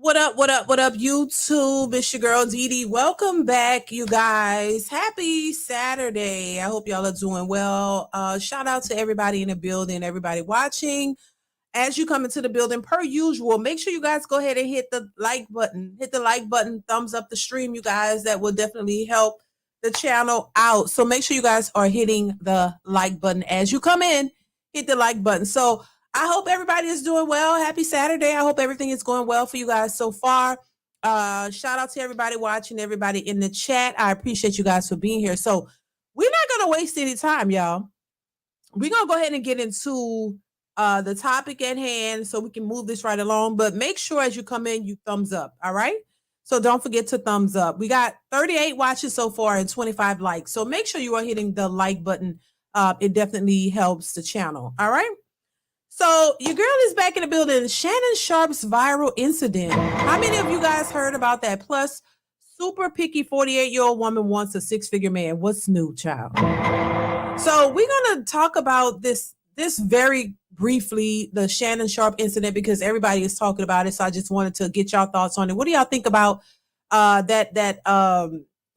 What up, what up, what up, YouTube? It's your girl DeeDee. Welcome back, you guys. Happy Saturday. I hope y'all are doing well. Shout out to everybody in the building, everybody watching. As you come into the building, per usual, make sure you guys go ahead and hit the like button. Hit the like button, thumbs up the stream, you guys. That will definitely help the channel out. So make sure you guys are hitting the like button as you come in. Hit the like button. So I hope everybody is doing well. Happy Saturday. I hope everything is going well for you guys so far. Shout out to everybody watching, everybody in the chat. I appreciate you guys for being here. So we're not going to waste any time, y'all. We're going to go ahead and get into the topic at hand so we can move this right along. But make sure as you come in, you thumbs up. All right. So don't forget to thumbs up. We got 38 watches so far and 25 likes. So make sure you are hitting the like button. It definitely helps the channel. All right. So your girl is back in the building. Shannon Sharpe's viral incident. How many of you guys heard about that? Plus, super picky 48-year-old woman wants a six-figure man. What's new, child? So we're going to talk about this very briefly, the Shannon Sharpe incident, because everybody is talking about it. So I just wanted to get y'all thoughts on it. What do y'all think about that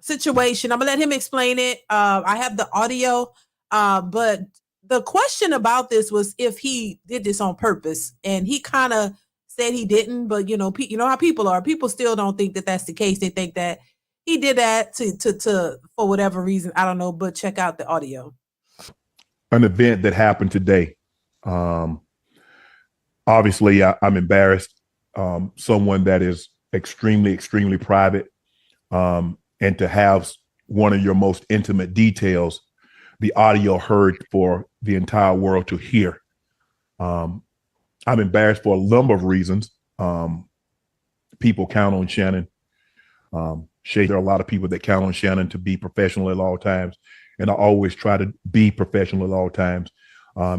situation? I'm going to let him explain it. I have the audio, but the question about this was if he did this on purpose, and he kind of said he didn't, but you know how people are. People still don't think that that's the case. They think that he did that to for whatever reason. I don't know, but check out the audio. An event that happened today. Obviously, I'm embarrassed. Someone that is extremely, extremely private, and to have one of your most intimate details, the audio heard for the entire world to hear. I'm embarrassed for a number of reasons. People count on Shannon. There are a lot of people that count on Shannon to be professional at all times. And I always try to be professional at all times.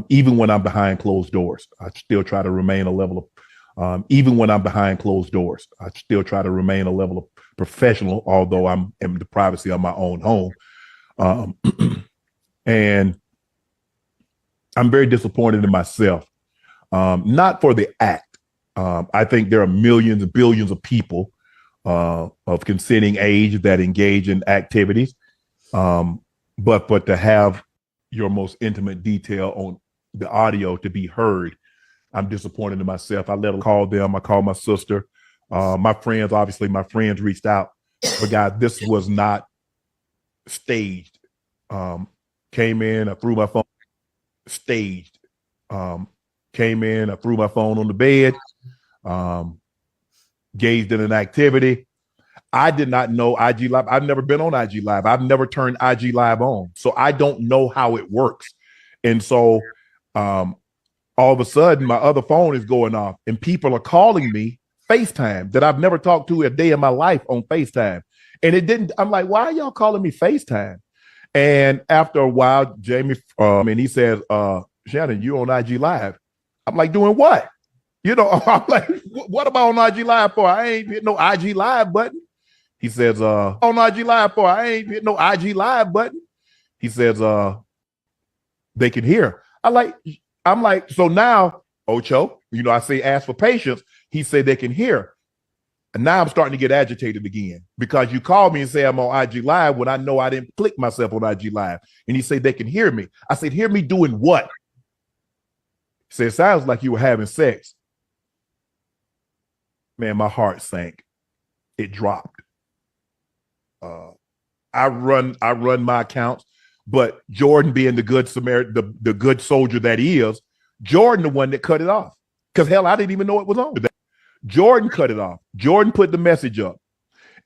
Even when I'm behind closed doors, I still try to remain a level of, even when I'm behind closed doors, I still try to remain a level of professional, although I'm in the privacy of my own home. And I'm very disappointed in myself, not for the act. I think there are millions and billions of people of consenting age that engage in activities. But to have your most intimate detail on the audio to be heard, I'm disappointed in myself. I let her call them. I called my sister, my friends. Obviously, my friends reached out. But guys, this was not staged. Came in, I threw my phone. Staged. Came in, I threw my phone on the bed. Engaged in an activity. I did not know IG Live. I've never been on IG Live. I've never turned IG Live on. So I don't know how it works. And so all of a sudden, my other phone is going off and people are calling me FaceTime that I've never talked to a day in my life on FaceTime. And it didn't, I'm like, why are y'all calling me FaceTime? And after a while, Jamie, and he says, Shannon, you on IG Live. I'm like, doing what? You know, I'm like, what am I on IG Live for? I ain't hit no IG Live button. He says, on IG Live for? I ain't hit no IG Live button. He says, they can hear. I'm like, so now, Ocho, you know, I say, ask for patience. He said they can hear. And now I'm starting to get agitated again because you called me and say I'm on IG Live when I know I didn't click myself on IG Live. And he said they can hear me. I said, hear me doing what? He said, it sounds like you were having sex. Man, my heart sank. It dropped. I run my accounts, but Jordan being the good Samaritan, the good soldier that he is, Jordan the one that cut it off. Because hell, I didn't even know it was on. Jordan cut it off. Jordan put the message up.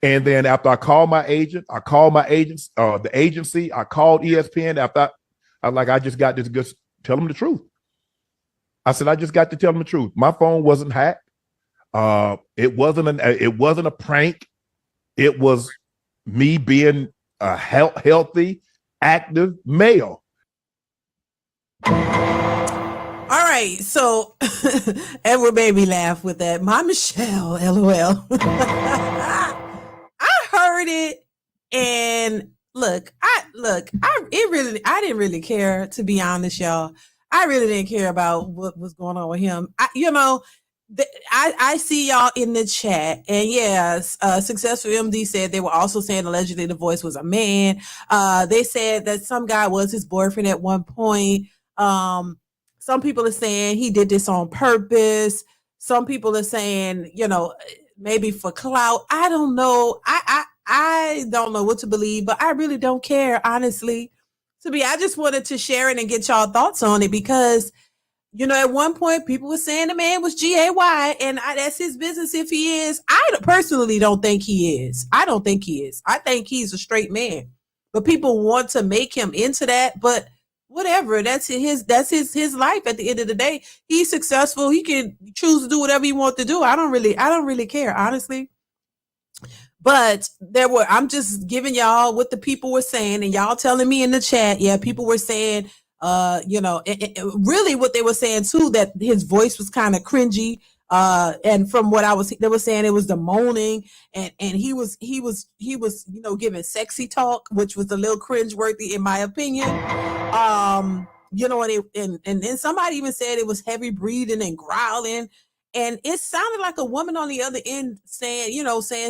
And then after I called my agent, the agency, I called ESPN after I just got this good, tell them the truth. I said, I just got to tell them the truth. My phone wasn't hacked. It wasn't a prank. It was me being a healthy, active male. All right, so Edward made me laugh with that. My Michelle, LOL. I heard it, and I didn't really care, to be honest, y'all. I really didn't care about what was going on with him. I see y'all in the chat, and yes, Successful MD said they were also saying allegedly the voice was a man. They said that some guy was his boyfriend at one point. Some people are saying he did this on purpose. Some people are saying, maybe for clout. I don't know. I don't know what to believe, but I really don't care, honestly. I just wanted to share it and get y'all thoughts on it because at one point, people were saying the man was GAY, and that's his business if he is. I personally don't think he is. I don't think he is. I think he's a straight man. But people want to make him into that. But whatever, that's his life. At the end of the day, he's successful. He can choose to do whatever he wants to do. I don't really care, honestly. But I'm just giving y'all what the people were saying, and y'all telling me in the chat, yeah, people were saying, really what they were saying too, that his voice was kind of cringy. And from what they were saying it was the moaning, and he was giving sexy talk, which was a little cringeworthy in my opinion. And then somebody even said it was heavy breathing and growling. And it sounded like a woman on the other end saying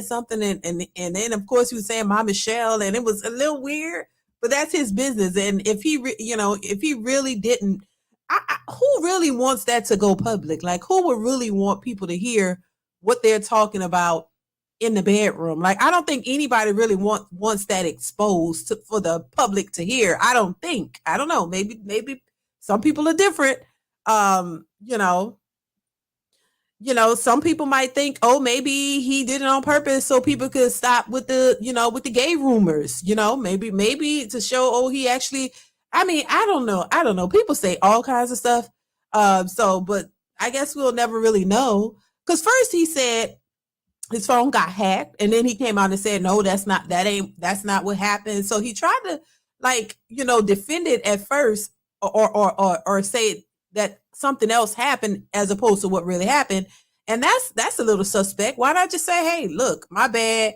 something. And then, of course, he was saying, "My Michelle," and it was a little weird, but that's his business. And if he really didn't, who really wants that to go public? Like, who would really want people to hear what they're talking about in the bedroom? Like, I don't think anybody really wants that exposed for the public to hear. I don't know. Maybe some people are different. Some people might think, oh, maybe he did it on purpose so people could stop with the gay rumors, maybe to show, oh, he actually, I don't know. People say all kinds of stuff. But I guess we'll never really know. Because first he said his phone got hacked, and then he came out and said, no, that's not what happened. So he tried to defend it at first, or say that something else happened as opposed to what really happened. And that's a little suspect. Why not just say, hey, look, my bad,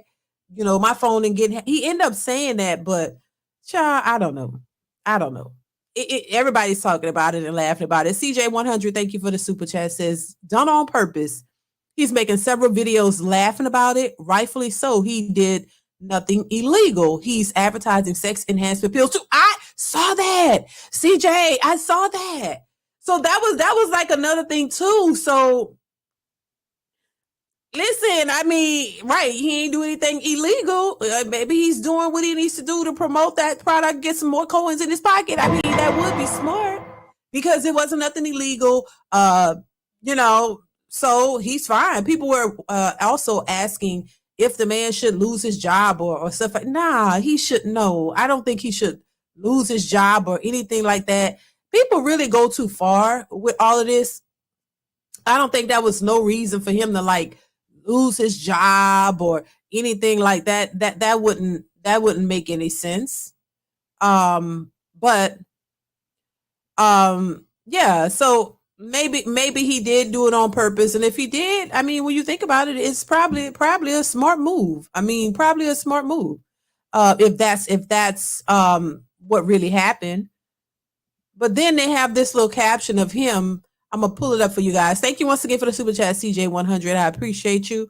my phone didn't get, he ended up saying that, but child, I don't know. Everybody's talking about it and laughing about it. CJ100, thank you for the super chat, says done on purpose. He's making several videos laughing about it. Rightfully so. He did nothing illegal. He's advertising sex enhancement pills too. I saw that. CJ, I saw that. So that was like another thing too. So listen, right, he ain't do anything illegal. Maybe he's doing what he needs to do to promote that product, get some more coins in his pocket. That would be smart because it wasn't nothing illegal. So he's fine. People were also asking if the man should lose his job or stuff like, nah, he shouldn't. No, I don't think he should lose his job or anything like that. People really go too far with all of this. I don't think that was no reason for him to lose his job or anything like that. That wouldn't make any sense. Yeah. So maybe he did do it on purpose, and if he did, when you think about it, it's probably a smart move. Probably a smart move. If that's what really happened. But then they have this little caption of him. I'm going to pull it up for you guys. Thank you once again for the super chat, CJ100. I appreciate you.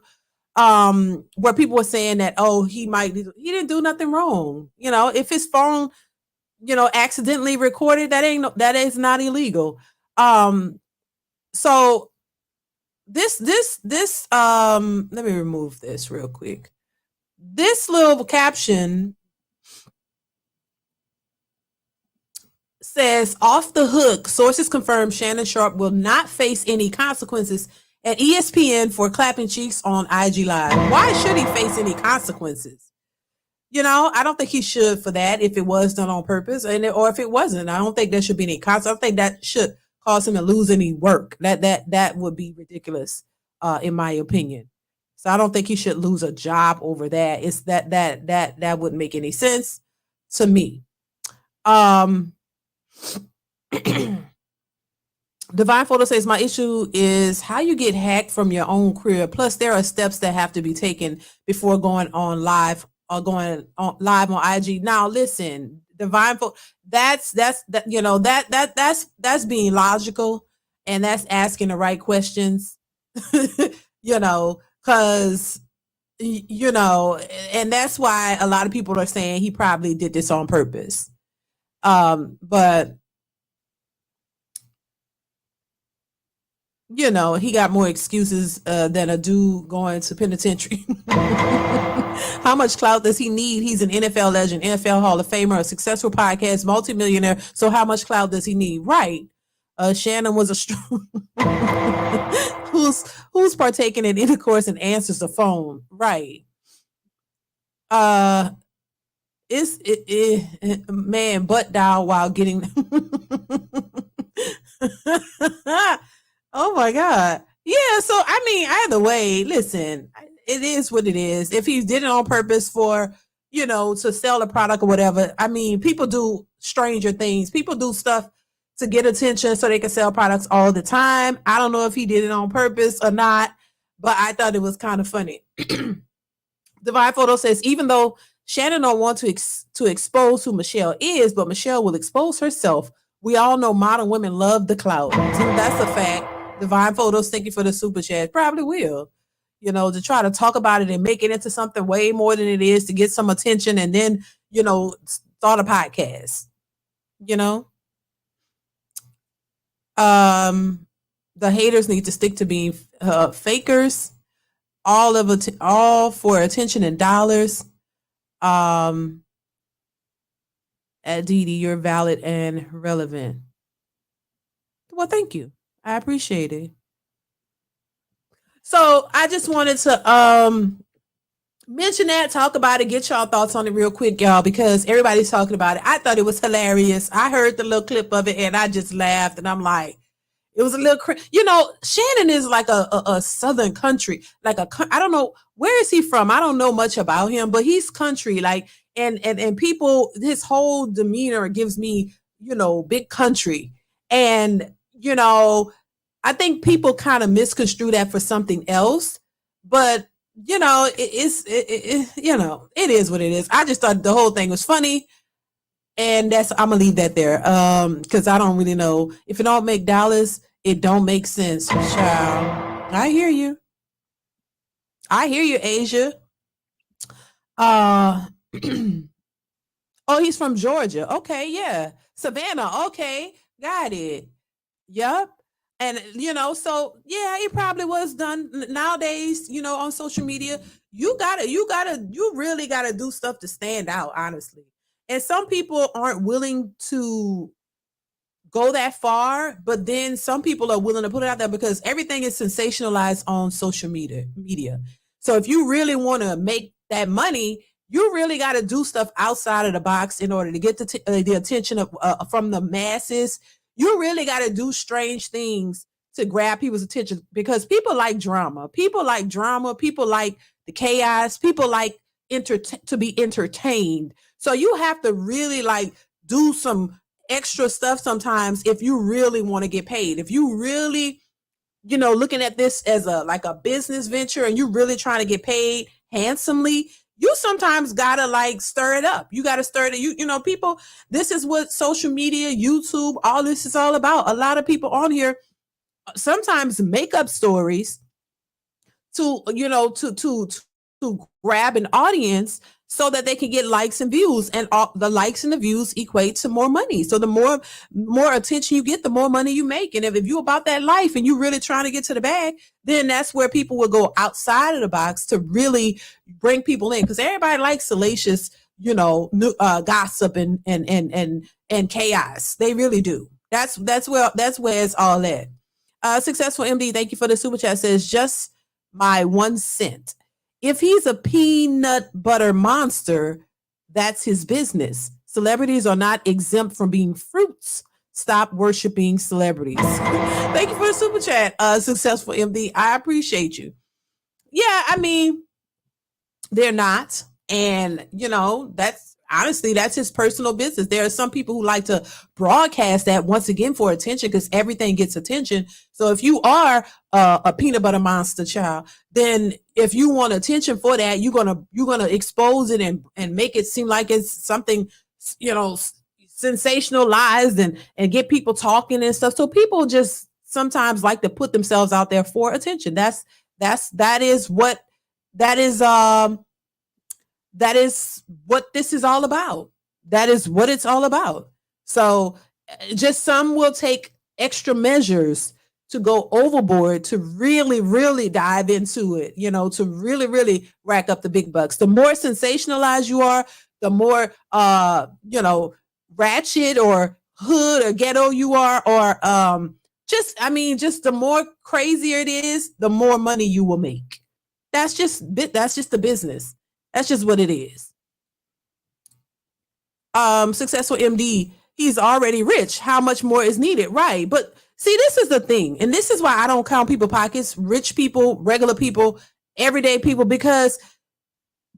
Where people were saying that, oh, he didn't do nothing wrong. If his phone, accidentally recorded, that is not illegal. So this, let me remove this real quick. This little caption says, off the hook, sources confirm Shannon Sharpe will not face any consequences at ESPN for clapping cheeks on IG Live. Why should he face any consequences? I don't think he should for that if it was done on purpose, or if it wasn't. I don't think there should be any consequences. I don't think that should cause him to lose any work. That would be ridiculous, in my opinion. So I don't think he should lose a job over that. It's that wouldn't make any sense to me. Divine Photo says, my issue is how you get hacked from your own crib. Plus, there are steps that have to be taken before going on live or going on live on IG. Now, listen, Divine Photo, that's being logical, and that's asking the right questions. because and that's why a lot of people are saying he probably did this on purpose. But he got more excuses than a dude going to penitentiary. How much clout does he need? He's an NFL legend, NFL Hall of Famer, a successful podcast, multimillionaire. So how much clout does he need? Right. Shannon was a strong who's partaking in intercourse and answers the phone. Right. Man, butt dial while getting oh my God. Yeah, so I mean, either way, listen, it is what it is. If he did it on purpose for, to sell a product or whatever, I mean, people do stranger things. People do stuff to get attention so they can sell products all the time. I don't know if he did it on purpose or not, but I thought it was kind of funny. Divine Photo says, even though Shannon don't want to expose who Michelle is, but Michelle will expose herself. We all know modern women love the clout. That's a fact. Divine Photos, thank you for the super chat. Probably will. To try to talk about it and make it into something way more than it is to get some attention and then, start a podcast. The haters need to stick to being fakers. All for attention and dollars. At DeeDee, you're valid and relevant. Well, thank you. I appreciate it. So I just wanted to mention that, talk about it, get y'all thoughts on it real quick, y'all, because everybody's talking about it. I thought it was hilarious. I heard the little clip of it and I just laughed and I'm like, it was a little, Shannon is like a Southern country, I don't know, where is he from? I don't know much about him, but he's country, and people, his whole demeanor gives me, big country. And, I think people kind of misconstrue that for something else, but it is what it is. I just thought the whole thing was funny. And I'm gonna leave that there. Because I don't really know. If it don't make dollars, it don't make sense. Child. I hear you. Asia. Oh, he's from Georgia. Okay, yeah. Savannah. Okay, got it. Yep. And so yeah, it probably was done. Nowadays, on social media, you really gotta do stuff to stand out, honestly. And some people aren't willing to go that far, but then some people are willing to put it out there because everything is sensationalized on social media. So if you really want to make that money, you really got to do stuff outside of the box in order to get the attention of from the masses. You really got to do strange things to grab people's attention because people like drama. People like the chaos. People like to be entertained. So you have to really do some extra stuff sometimes if you really want to get paid. If you really, looking at this as a business venture and you really trying to get paid handsomely, you sometimes gotta stir it up. You gotta stir it. People, this is what social media, YouTube, all this is all about. A lot of people on here sometimes make up stories to grab an audience so that they can get likes and views, and all the likes and the views equate to more money. So the more attention you get, the more money you make. And if you're about that life and you're really trying to get to the bag, then that's where people will go outside of the box to really bring people in, because everybody likes salacious, gossip and chaos. They really do. That's where it's all at. Successful MD, thank you for the super chat. Says just my 1 cent. If he's a peanut butter monster, that's his business. Celebrities are not exempt from being fruits. Stop worshiping celebrities. Thank you for the super chat, Successful MD. I appreciate you. Yeah, I mean, they're not. And, that's his personal business. There are some people who like to broadcast that once again for attention because everything gets attention. So if you are a peanut butter monster child, then if you want attention for that, you're gonna expose it and make it seem like it's something, sensationalized and get people talking and stuff. So people just sometimes like to put themselves out there for attention. That is what this is all about. That is what it's all about. So just some will take extra measures to go overboard to really, really dive into it, to really, really rack up the big bucks. The more sensationalized you are, the more, ratchet or hood or ghetto you are, or just the more crazier it is, the more money you will make. That's just the business. That's just what it is. Successful MD, he's already rich. How much more is needed? Right. But see, this is the thing. And this is why I don't count people pockets, rich people, regular people, everyday people, because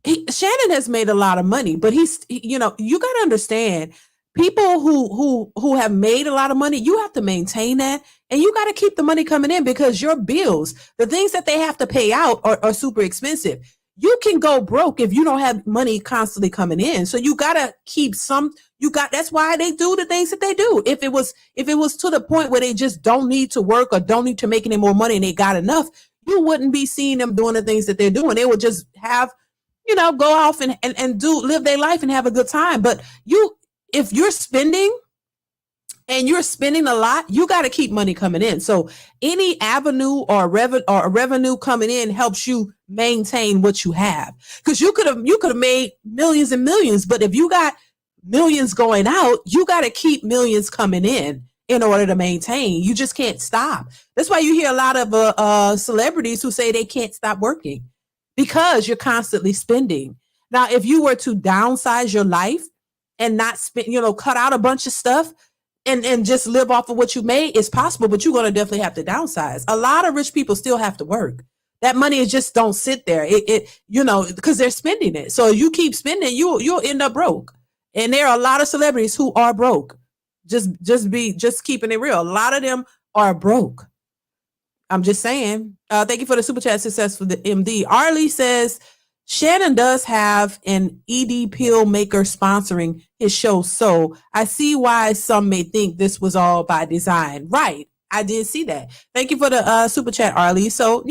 Shannon has made a lot of money, but you got to understand, people who have made a lot of money, you have to maintain that, and you got to keep the money coming in, because your bills, the things that they have to pay out are super expensive. You can go broke if you don't have money constantly coming in. So you got to keep that's why they do the things that they do. If it was to the point where they just don't need to work or don't need to make any more money and they got enough, you wouldn't be seeing them doing the things that they're doing. They would just have, go off and live their life and have a good time. But if you're spending and you're spending a lot, you got to keep money coming in. So any avenue or revenue coming in helps you maintain what you have. Because you could have made millions and millions, but if you got millions going out, you got to keep millions coming in order to maintain. You just can't stop. That's why you hear a lot of celebrities who say they can't stop working, because you're constantly spending. Now, if you were to downsize your life and not spend, cut out a bunch of stuff and just live off of what you made, it's possible, but you're going to definitely have to downsize. A lot of rich people still have to work. That money is just don't sit there. Because they're spending it. So you keep spending, you'll end up broke. And there are a lot of celebrities who are broke. Just keeping it real. A lot of them are broke. I'm just saying. Thank you for the super chat, Successful MD. Arlie says, Shannon does have an ED pill maker sponsoring his show, so I see why some may think this was all by design. Right. I did see that. Thank you for the super chat, Arlie. So,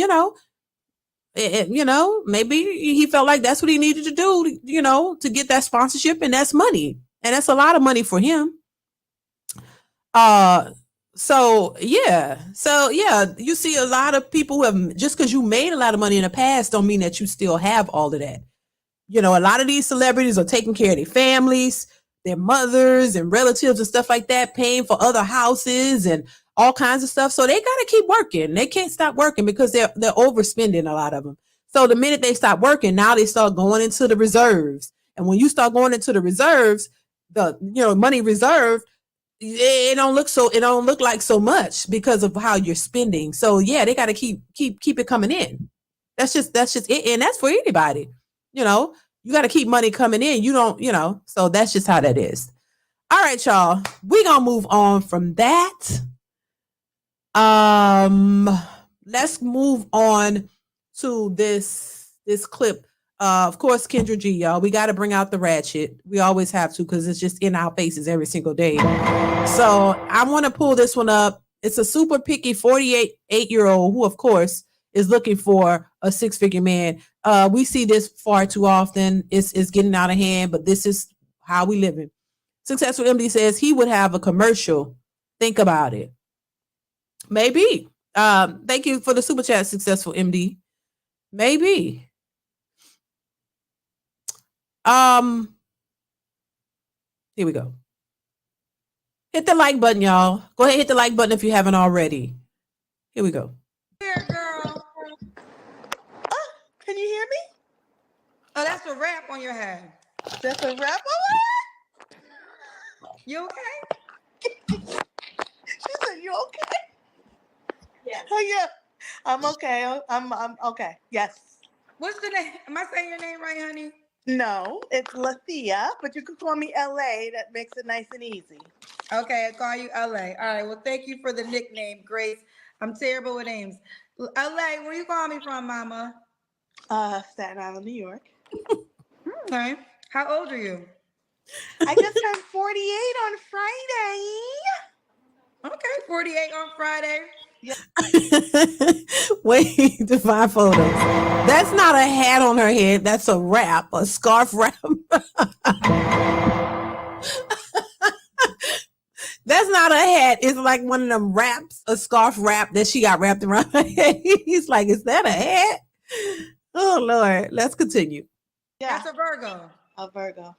maybe he felt like that's what he needed to do, to get that sponsorship, and that's money. And that's a lot of money for him. So yeah, you see a lot of people who have, just because you made a lot of money in the past don't mean that you still have all of that. A lot of these celebrities are taking care of their families, their mothers and relatives and stuff like that, paying for other houses and all kinds of stuff. So they got to keep working. They can't stop working because they're overspending, a lot of them. So the minute they stop working, now they start going into the reserves. And when you start going into the reserves, the money reserve, it don't look like so much because of how you're spending. So yeah, they got to keep it coming in. That's just it. And that's for anybody. You got to keep money coming in. You don't, so that's just how that is. All right, y'all, we gonna move on from that. Let's move on to this clip. Of course, Kendra G, y'all. We got to bring out the ratchet. We always have to, because it's just in our faces every single day. So I want to pull this one up. It's a super picky 48-year-old who, of course, is looking for a six-figure man. We see this far too often. It's getting out of hand, but this is how we living. Successful MD says he would have a commercial. Think about it. Maybe. Thank you for the super chat, Successful MD. Maybe. Here we go. Hit the like button, y'all. Go ahead, hit the like button if you haven't already. Here we go. Here, girl. Oh, can you hear me? Oh, that's a wrap on your head. That's a wrap. You okay? She said, "You okay?" Yeah. Yeah, I'm okay. I'm okay. Yes. What's the name? Am I saying your name right, honey? No, it's Lathea, but you can call me LA. That makes it nice and easy. Okay, I call you LA. All right. Well, thank you for the nickname, Grace. I'm terrible with names. LA, where you call me from, Mama? Staten Island, New York. Okay. How old are you? I just turned 48 on Friday. Okay, 48 on Friday. Yeah. Wait to find photos. That's not a hat on her head. That's a wrap, a scarf wrap. That's not a hat. It's like one of them wraps, a scarf wrap that she got wrapped around her head. He's like, is that a hat? Oh, Lord. Let's continue. Yeah, That's a Virgo. a Virgo.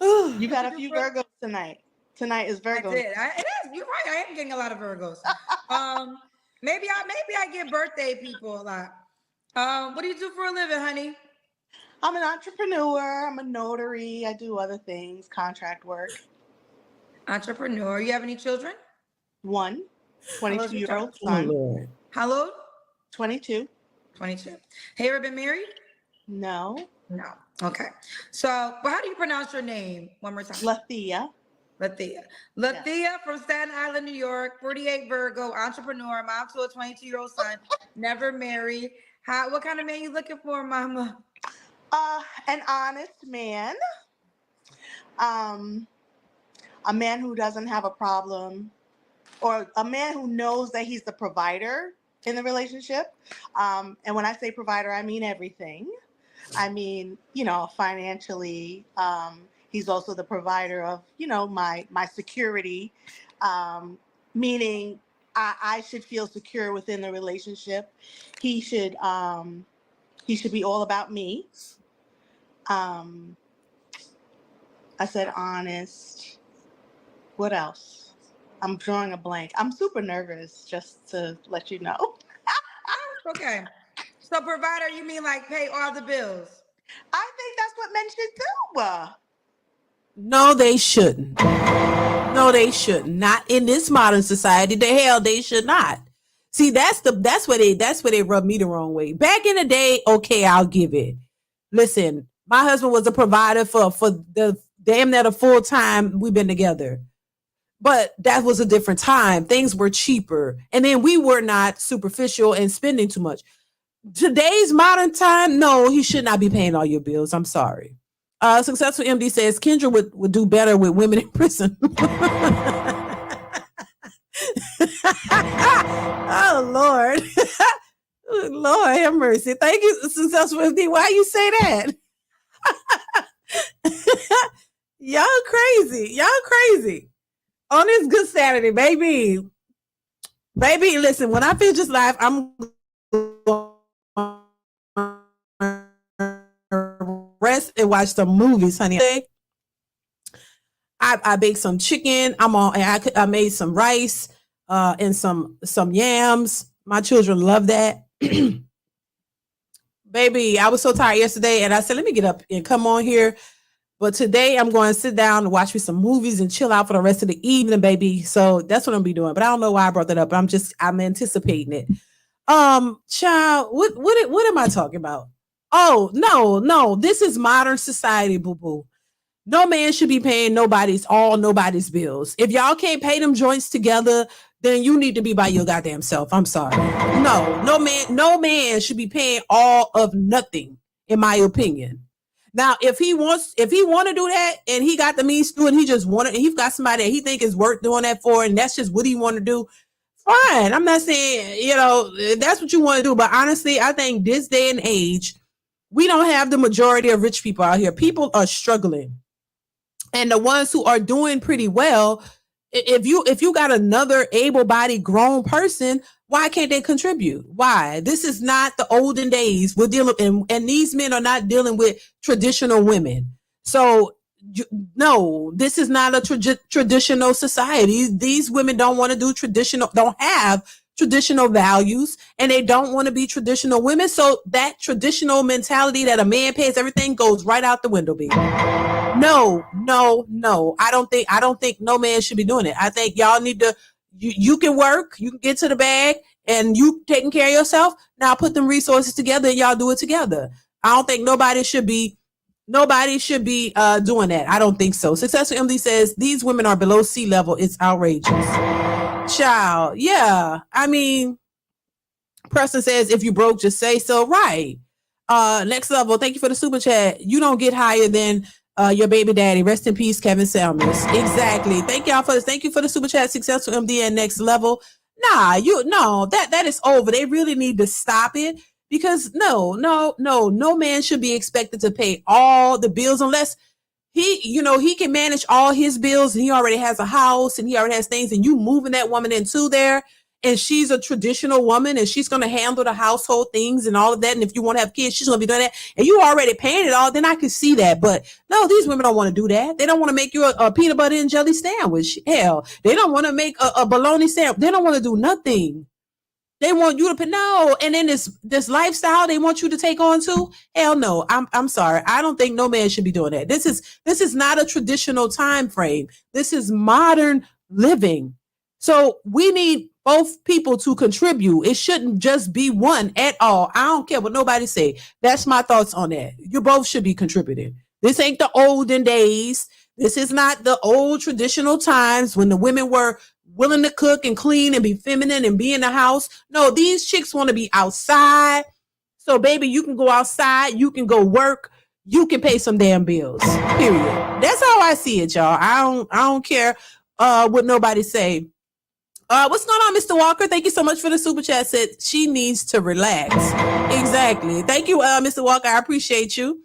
You've had a few Virgos tonight. Tonight is Virgo. I did. It is. You're right. I am getting a lot of Virgos. Maybe I get birthday people a lot. What do you do for a living, honey? I'm an entrepreneur. I'm a notary. I do other things, contract work. Entrepreneur. You have any children? One, 22-year-old Oh, son. Lord. How old? 22. 22. Have you ever been married? No. No. Okay. So, how do you pronounce your name? One more time. Lathea. Lathea. Lathea from Staten Island, New York, 48 Virgo, entrepreneur, mom to a 22-year-old son, never married. What kind of man you looking for, mama? An honest man. A man who doesn't have a problem, or a man who knows that he's the provider in the relationship. And when I say provider, I mean everything. I mean, financially, he's also the provider of, my security, meaning I should feel secure within the relationship. He should be all about me. I said honest. What else? I'm drawing a blank. I'm super nervous, just to let you know. Okay. So provider, you mean like pay all the bills? I think that's what men should do. No, they shouldn't. No, they shouldn't. Not in this modern society. The hell they should not. See, that's where they rub me the wrong way. Back in the day, okay, I'll give it. Listen, my husband was a provider for the damn near the full time we've been together. But that was a different time. Things were cheaper. And then we were not superficial and spending too much. Today's modern time, no, he should not be paying all your bills. I'm sorry. Successful MD says Kendra would do better with women in prison. Oh, Lord. Lord have mercy. Thank you, Successful MD. Why you say that? Y'all crazy. Y'all crazy. On this good Saturday, baby. Baby, listen, when I finish this live, I'm rest and watch some movies, honey. I baked some chicken. I made some rice and some yams. My children love that. Baby, I was so tired yesterday, and I said, let me get up and come on here. But today I'm going to sit down and watch me some movies and chill out for the rest of the evening, baby. So that's what I'm gonna be doing. But I don't know why I brought that up. I'm anticipating it. Child, what am I talking about? Oh, no. This is modern society, boo-boo. No man should be paying nobody's bills. If y'all can't pay them joints together, then you need to be by your goddamn self. I'm sorry. No man should be paying all of nothing, in my opinion. Now, if he want to do that and he got the means to do it, and he's got somebody that he think is worth doing that for, and that's just what he want to do, fine. I'm not saying, that's what you want to do. But honestly, I think this day and age, we don't have the majority of rich people out here. People are struggling. And the ones who are doing pretty well, if you got another able-bodied grown person, why can't they contribute? Why? This is not the olden days. We're dealing, and these men are not dealing with traditional women. So no, this is not a traditional society. These women don't want to do don't have traditional values, and they don't want to be traditional women. So that traditional mentality that a man pays everything goes right out the window, baby. No. I don't think no man should be doing it. I think y'all need to, you can work, you can get to the bag, and you taking care of yourself. Now put them resources together and y'all do it together. I don't think nobody should be doing that. I don't think so. Successful MD says these women are below sea level. It's outrageous. Child, yeah. I mean, Preston says if you broke, just say so. Right. Next level. Thank you for the super chat. You don't get higher than your baby daddy. Rest in peace, Kevin Salmons. Exactly. Thank y'all for this. Thank you for the super chat. Successful MD and next level. Nah, that is over. They really need to stop it because no man should be expected to pay all the bills unless he can manage all his bills and he already has a house and he already has things and you moving that woman into there and she's a traditional woman and she's going to handle the household things and all of that. And if you want to have kids, she's going to be doing that and you already paying it all, then I can see that. But no, these women don't want to do that. They don't want to make you a peanut butter and jelly sandwich. Hell, they don't want to make a bologna sandwich. They don't want to do nothing. They want you to pay no, and then this lifestyle they want you to take on too. Hell no, I'm sorry. I don't think no man should be doing that. This is not a traditional time frame. This is modern living. So we need both people to contribute. It shouldn't just be one at all. I don't care what nobody say. That's my thoughts on that. You both should be contributing. This ain't the olden days. This is not the old traditional times when the women were willing to cook and clean and be feminine and be in the house. No, these chicks want to be outside. So baby, you can go outside, you can go work, you can pay some damn bills. Period. That's how I see it, y'all. I don't care what nobody say. What's going on, Mr. Walker? Thank you so much for the super chat. Said she needs to relax. Exactly. Thank you, Mr. Walker. I appreciate you.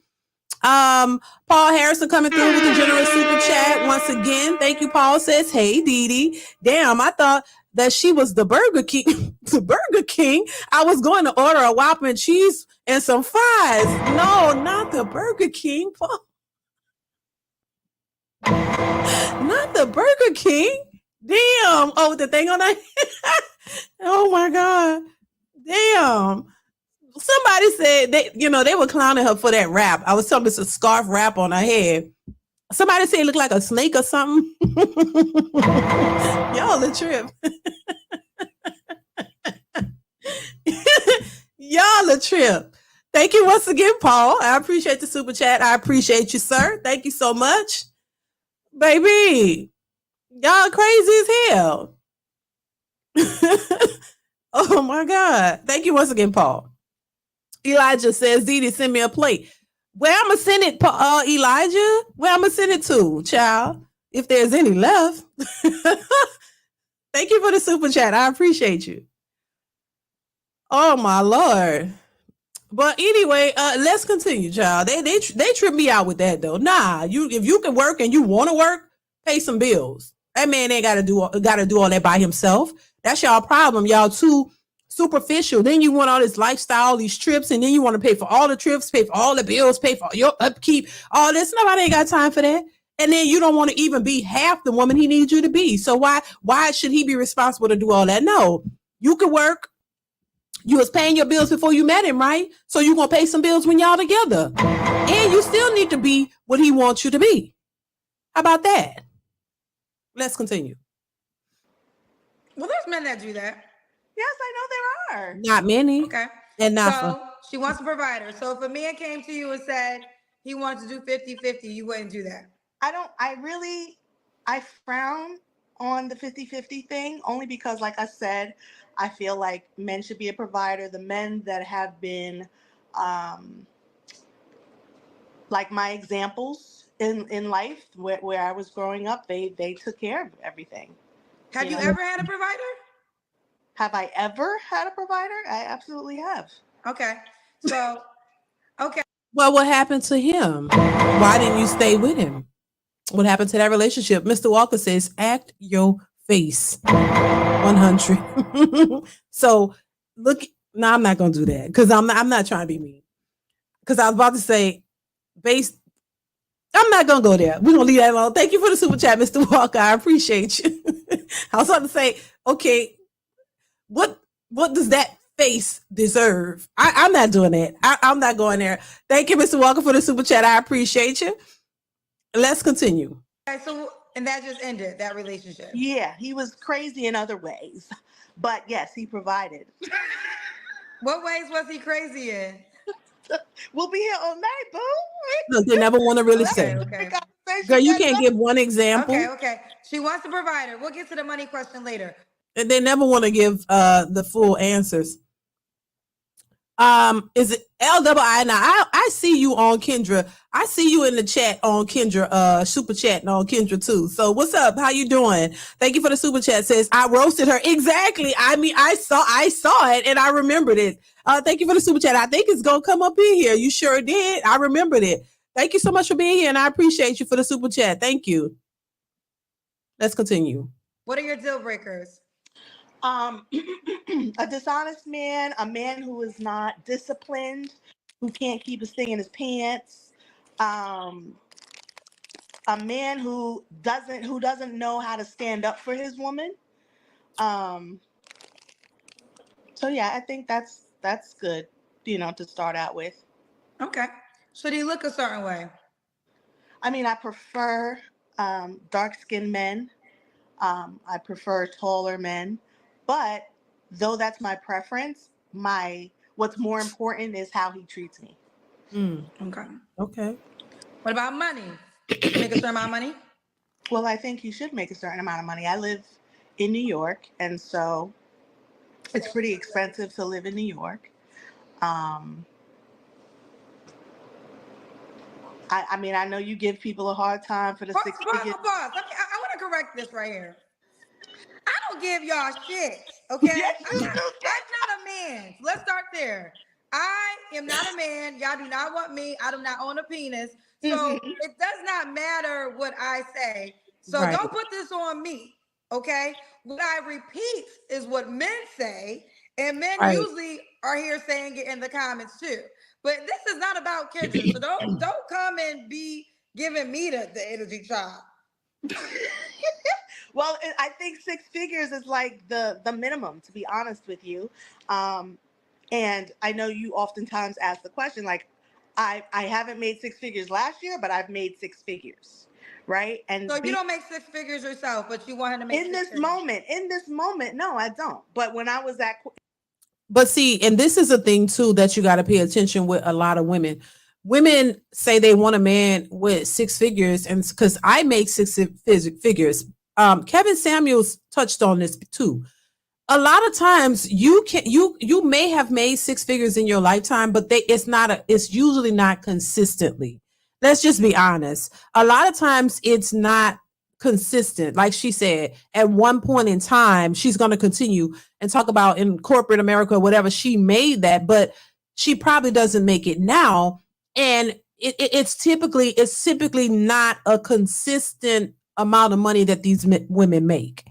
Paul Harrison coming through with the generous super chat once again. Thank you. Paul says, hey, DeeDee. Damn, I thought that she was the Burger King. The Burger King. I was going to order a Whopper and cheese and some fries. No, not the Burger King. Paul. Not the Burger King. Damn. Oh, the thing on that. Oh my God. Damn. Somebody said they were clowning her for that wrap. I was talking about a scarf wrap on her head. Somebody said it looked like a snake or something. Y'all a trip. Y'all a trip. Thank you once again, Paul. I appreciate the super chat. I appreciate you, sir. Thank you so much. Baby, y'all crazy as hell. Oh my God. Thank you once again, Paul. Elijah says, DeeDee, send me a plate. Where I'm going to send it, Elijah? Where I'm going to send it to, child? If there's any left. Thank you for the super chat. I appreciate you. Oh, my Lord. But anyway, let's continue, child. They trip me out with that, though. Nah, if you can work and you want to work, pay some bills. That man ain't got to do all that by himself. That's y'all problem. Y'all too superficial. Then you want all this lifestyle, these trips, and then you want to pay for all the trips, pay for all the bills, pay for your upkeep, all this. Nobody ain't got time for that. And then you don't want to even be half the woman he needs you to be. So why should he be responsible to do all that? No, you could work. You was paying your bills before you met him, right? So you're going to pay some bills when y'all together. And you still need to be what he wants you to be. How about that? Let's continue. Well, there's men that do that. Yes, I know there are. Not many. Okay. And not so she wants a provider. So if a man came to you and said he wanted to do 50-50, you wouldn't do that. I frown on the 50-50 thing only because, like I said, I feel like men should be a provider. The men that have been like my examples in life where I was growing up, they took care of everything. Have you ever had a provider? Have I ever had a provider? I absolutely have. Okay. So, okay. Well, what happened to him? Why didn't you stay with him? What happened to that relationship? Mr. Walker says, act your face. 100. So look, no, I'm not going to do that because I'm not trying to be mean. Because I was about to say, I'm not going to go there. We're going to leave that alone. Thank you for the super chat, Mr. Walker. I appreciate you. I was about to say, okay, what does that face deserve? I'm not doing that. I'm not going there. Thank you, Mr. Walker, for the super chat. I appreciate you. Let's continue. Okay, so, and that just ended that relationship. Yeah, he was crazy in other ways, but yes, he provided. What ways was he crazy in? We'll be here all night, boo. Look, they never want to really say. Okay. Girl, you can't give one example. Okay. She wants a provider. We'll get to the money question later. And they never want to give the full answers. Is it LII? Now I see you on Kendra. I see you in the chat on Kendra, super chat on Kendra too. So what's up? How you doing? Thank you for the super chat. Says I roasted her. Exactly. I mean, I saw it and I remembered it. Thank you for the super chat. I think it's gonna come up in here. You sure did. I remembered it. Thank you so much for being here, and I appreciate you for the super chat. Thank you. Let's continue. What are your deal breakers? A dishonest man, a man who is not disciplined, who can't keep his thing in his pants, a man who doesn't know how to stand up for his woman. So yeah, I think that's good, to start out with. Okay. Should he look a certain way? I mean, I prefer dark-skinned men. I prefer taller men, but though that's my preference, what's more important is how he treats me. Okay. What about money? Make a certain amount of money? Well, I think you should make a certain amount of money. I live in New York, and so it's pretty expensive to live in New York. I mean, I know you give people a hard time for the six figures. I want to correct this right here. I don't give y'all shit, okay? Yes, I'm not a man. Let's start there. I am not a man. Y'all do not want me. I do not own a penis. So it does not matter what I say. So don't put this on me, okay? What I repeat is what men say, and men usually are here saying it in the comments too. But this is not about Kendra, so don't come and be giving me the energy child. Well, I think 6 figures is like the minimum, to be honest with you. And I know you oftentimes ask the question, like, I haven't made 6 figures last year, but I've made 6 figures, right? And so you don't make 6 figures yourself, but you want him to make in this moment, no, I don't. But when I was at But see, and this is a thing too that you got to pay attention with a lot of women. Women say they want a man with 6 figures, and because I make 6 figures. Kevin Samuels touched on this too. A lot of times you may have made 6 figures in your lifetime, but it's usually not consistently. Let's just be honest. A lot of times it's not consistent. Like she said, at one point in time, she's going to continue and talk about in corporate America or whatever, she made that, but she probably doesn't make it now. And it's typically not a consistent amount of money that these women make.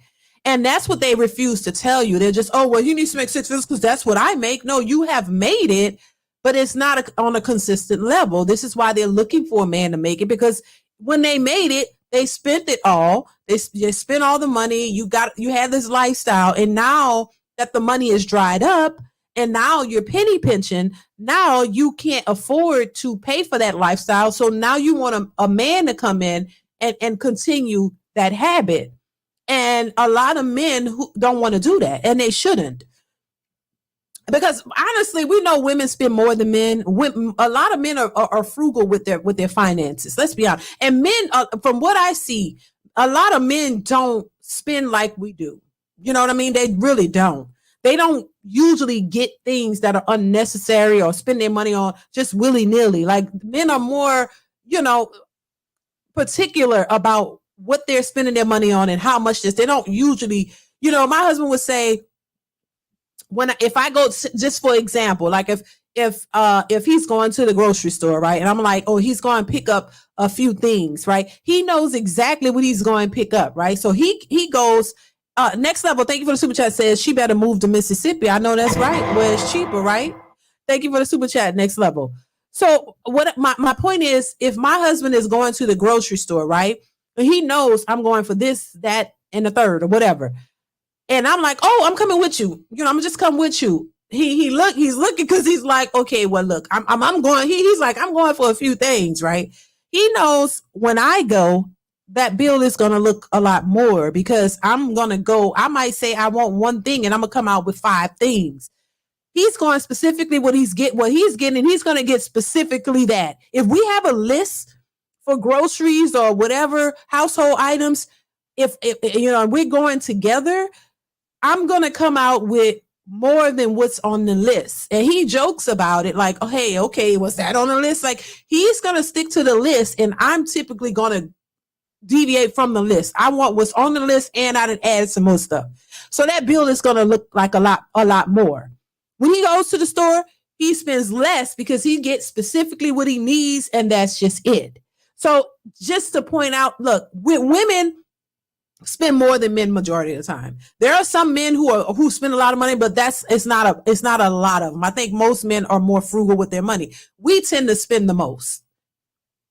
And that's what they refuse to tell you. They're just, oh, well, you need to make 6 figures because that's what I make. No, you have made it, but it's not on a consistent level. This is why they're looking for a man to make it, because when they made it, they spent it all. They spent all the money. You had this lifestyle. And now that the money is dried up and now you're penny pinching, now you can't afford to pay for that lifestyle. So now you want a man to come in and continue that habit. And a lot of men who don't want to do that, and they shouldn't. Because honestly, we know women spend more than men. A lot of men are frugal with their finances. Let's be honest. And men, from what I see, a lot of men don't spend like we do. You know what I mean? They really don't. They don't usually get things that are unnecessary or spend their money on just willy-nilly. Like men are more, particular about what they're spending their money on and how much this. They don't usually, my husband would say, if I go, just for example, like if he's going to the grocery store, right? And I'm like, oh, he's going to pick up a few things, right? He knows exactly what he's going to pick up, right? So he goes, next level. Thank you for the super chat. Says she better move to Mississippi. I know that's right. Where it's cheaper, right? Thank you for the super chat. Next level. So what my point is, if my husband is going to the grocery store, right? And he knows I'm going for this, that, and the third or whatever. And I'm like, oh, I'm coming with you. I'm just come with you. He's looking because he's like, okay, well, look, I'm going. He's like, I'm going for a few things, right? He knows when I go, that bill is going to look a lot more because I'm going to go. I might say I want one thing and I'm going to come out with 5 things. He's going specifically what he's getting, and he's going to get specifically that. If we have a list for groceries or whatever household items, if we're going together, I'm going to come out with more than what's on the list. And he jokes about it like, oh, hey, okay, what's that on the list? Like, he's going to stick to the list, and I'm typically going to deviate from the list. I want what's on the list, and I done added some more stuff. So that bill is going to look like a lot more. When he goes to the store, he spends less because he gets specifically what he needs, and that's just it. So just to point out, look, women spend more than men majority of the time. There are some men who spend a lot of money, but it's not a lot of them. I think most men are more frugal with their money. We tend to spend the most.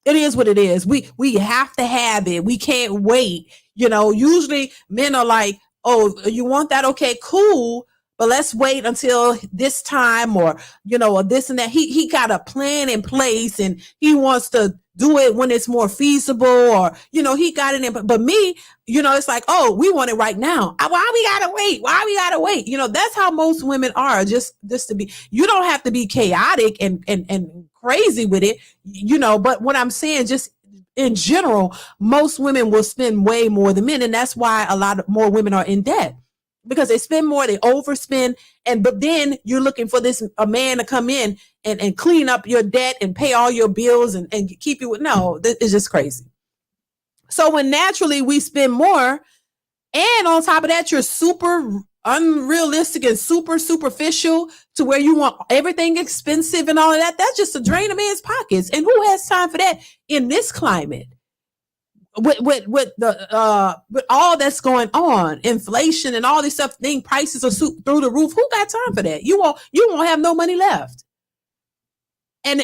It is what it is. We have to have it. We can't wait. You know, usually men are like, oh, you want that? Okay, cool. But let's wait until this time, or, you know, or this and that. He got a plan in place, and he wants to do it when it's more feasible, or, you know, he got it in. But me, you know, it's like, oh, we want it right now. Why we gotta wait? Why we gotta wait? You know, that's how most women are. Just to be, you don't have to be chaotic and crazy with it, you know. But what I'm saying, just in general, most women will spend way more than men, and that's why a lot more women are in debt. Because they spend more, they overspend, but then you're looking for a man to come in and clean up your debt and pay all your bills and keep you with, no, it's just crazy. So when naturally we spend more, and on top of that, you're super unrealistic and super superficial to where you want everything expensive and all of that, that's just a drain of man's pockets. And who has time for that in this climate? With all that's going on, inflation and all this stuff, prices are through the roof. Who got time for that? You won't have no money left. And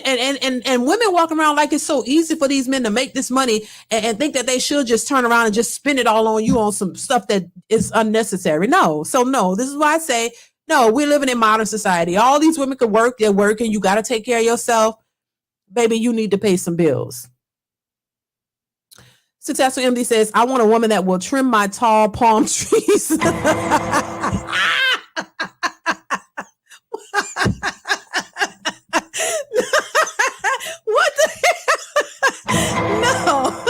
women walking around like it's so easy for these men to make this money and think that they should just turn around and just spend it all on you on some stuff that is unnecessary. No. So no, this is why I say, no, we're living in modern society. All these women could work, they're working. You got to take care of yourself. Baby, you need to pay some bills. Successful MD says, I want a woman that will trim my tall palm trees. What the hell? No.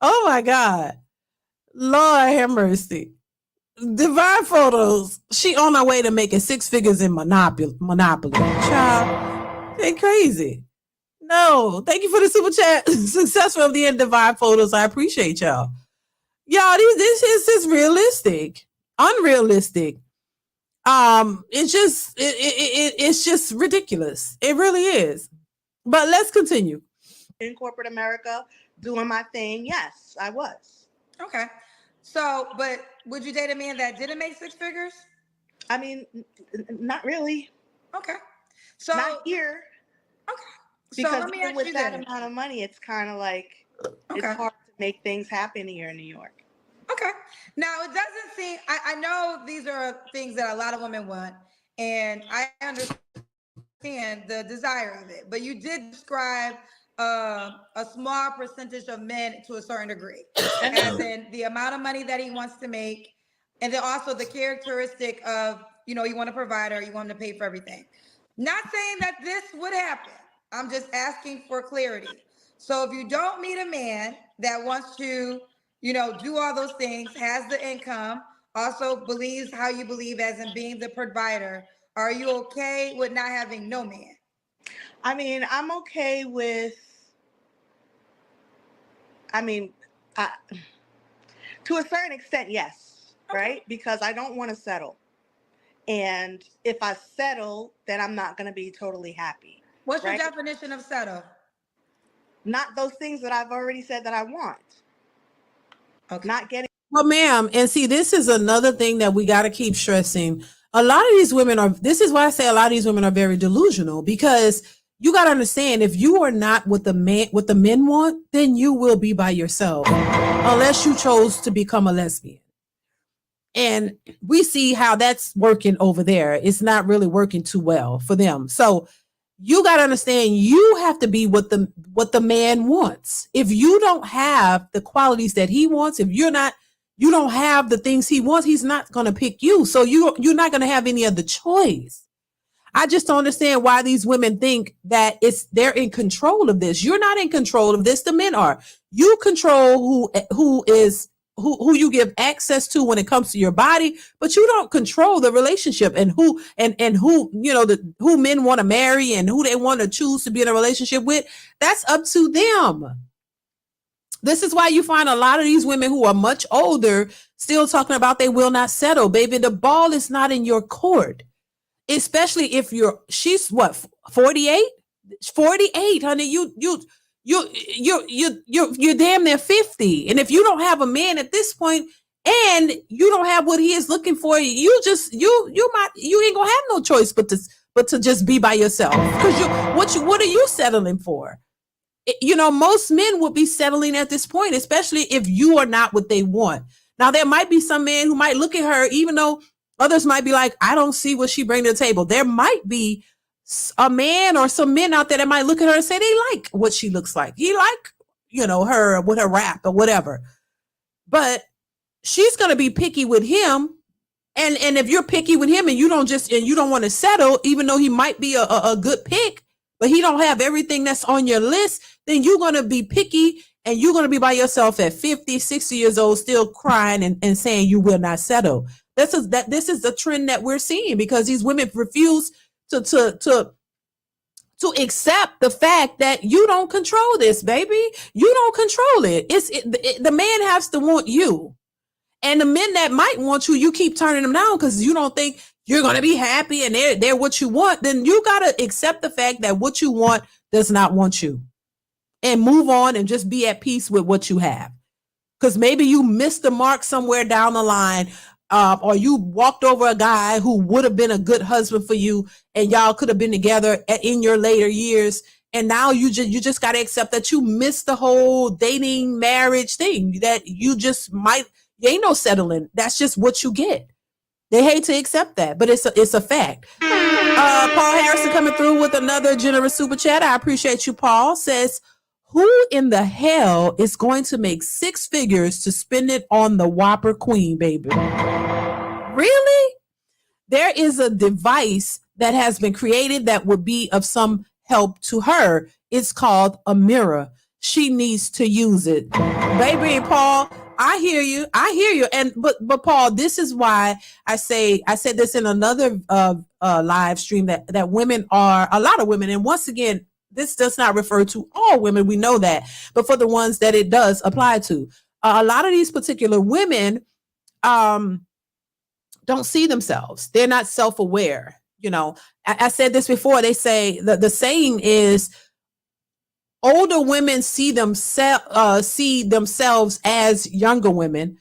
Oh my God. Lord have mercy. Divine Photos. She on her way to making 6 figures in Monopoly. Child, they crazy. No, thank you for the super chat. Successful of the end, Divine Photos. I appreciate y'all. Y'all, this is realistic, unrealistic. It's just ridiculous. It really is. But let's continue. In corporate America, doing my thing. Yes, I was. Okay. So, but would you date a man that didn't make 6 figures? I mean, not really. Okay. So not here. Okay. Because so let me ask with you that this. amount of money, it's kind of like it's hard to make things happen here in New York. Okay. Now it doesn't seem. I know these are things that a lot of women want, and I understand the desire of it. But you did describe a small percentage of men to a certain degree, as in the amount of money that he wants to make, and then also the characteristic of, you know, you want a provider, you want him to pay for everything. Not saying that this would happen. I'm just asking for clarity. So if you don't meet a man that wants to, you know, do all those things, has the income, also believes how you believe as in being the provider, are you okay with not having no man? I mean, I'm okay with, to a certain extent, yes, okay. Right? Because I don't want to settle. And if I settle, then I'm not going to be totally happy. What's your definition of settle? Not those things that I've already said that I want. Okay. Not getting. Well, ma'am, and see, this is another thing that we got to keep stressing. A lot of these women this is why I say a lot of these women are very delusional, because you got to understand, if you are not what the men want, then you will be by yourself, unless you chose to become a lesbian. And we see how that's working over there. It's not really working too well for them. So you got to understand, you have to be what the man wants. If you don't have the qualities that he wants, if you don't have the things he wants, he's not going to pick you. So you're not going to have any other choice. I just don't understand why these women think that they're in control of this. You're not in control of this. The men are. You control who who you give access to when it comes to your body, but you don't control the relationship and who who men want to marry and who they want to choose to be in a relationship with. That's up to them. This is why you find a lot of these women who are much older still talking about they will not settle. Baby, the ball is not in your court. Especially if she's what, 48? 48, honey. You're damn near 50. And if you don't have a man at this point and you don't have what he is looking for, you ain't gonna have no choice but to just be by yourself. Because what are you settling for? Most men would be settling at this point, especially if you are not what they want. Now, there might be some men who might look at her, even though others might be like, I don't see what she brings to the table. There might be a man or some men out there that might look at her and say they like what she looks like. He like, her with her rap or whatever. But she's going to be picky with him. And if you're picky with him and you don't want to settle, even though he might be a good pick, but he don't have everything that's on your list, then you're going to be picky and you're going to be by yourself at 50, 60 years old, still crying and saying you will not settle. This is the trend that we're seeing because these women refuse to accept the fact that you don't control this, baby. You don't control it. The man has to want you. And the men that might want you, you keep turning them down because you don't think you're going to be happy and they're what you want. Then you got to accept the fact that what you want does not want you and move on and just be at peace with what you have. Because maybe you missed the mark somewhere down the line, or you walked over a guy who would have been a good husband for you and y'all could have been together in your later years. And now you just got to accept that you missed the whole dating marriage thing, that you ain't no settling. That's just what you get. They hate to accept that, but it's a fact. Paul Harrison coming through with another generous super chat. I appreciate you, Paul. Says, who in the hell is going to make 6 figures to spend it on the Whopper Queen, baby? Really? There is a device that has been created that would be of some help to her. It's called a mirror. She needs to use it. Baby, Paul, I hear you. And but Paul, this is why I said this in another live stream that women are, a lot of women, and once again, this does not refer to all women, we know that, but for the ones that it does apply to, a lot of these particular women don't see themselves. They're not self-aware. I said this before. They say the saying is, older women see themselves as younger women,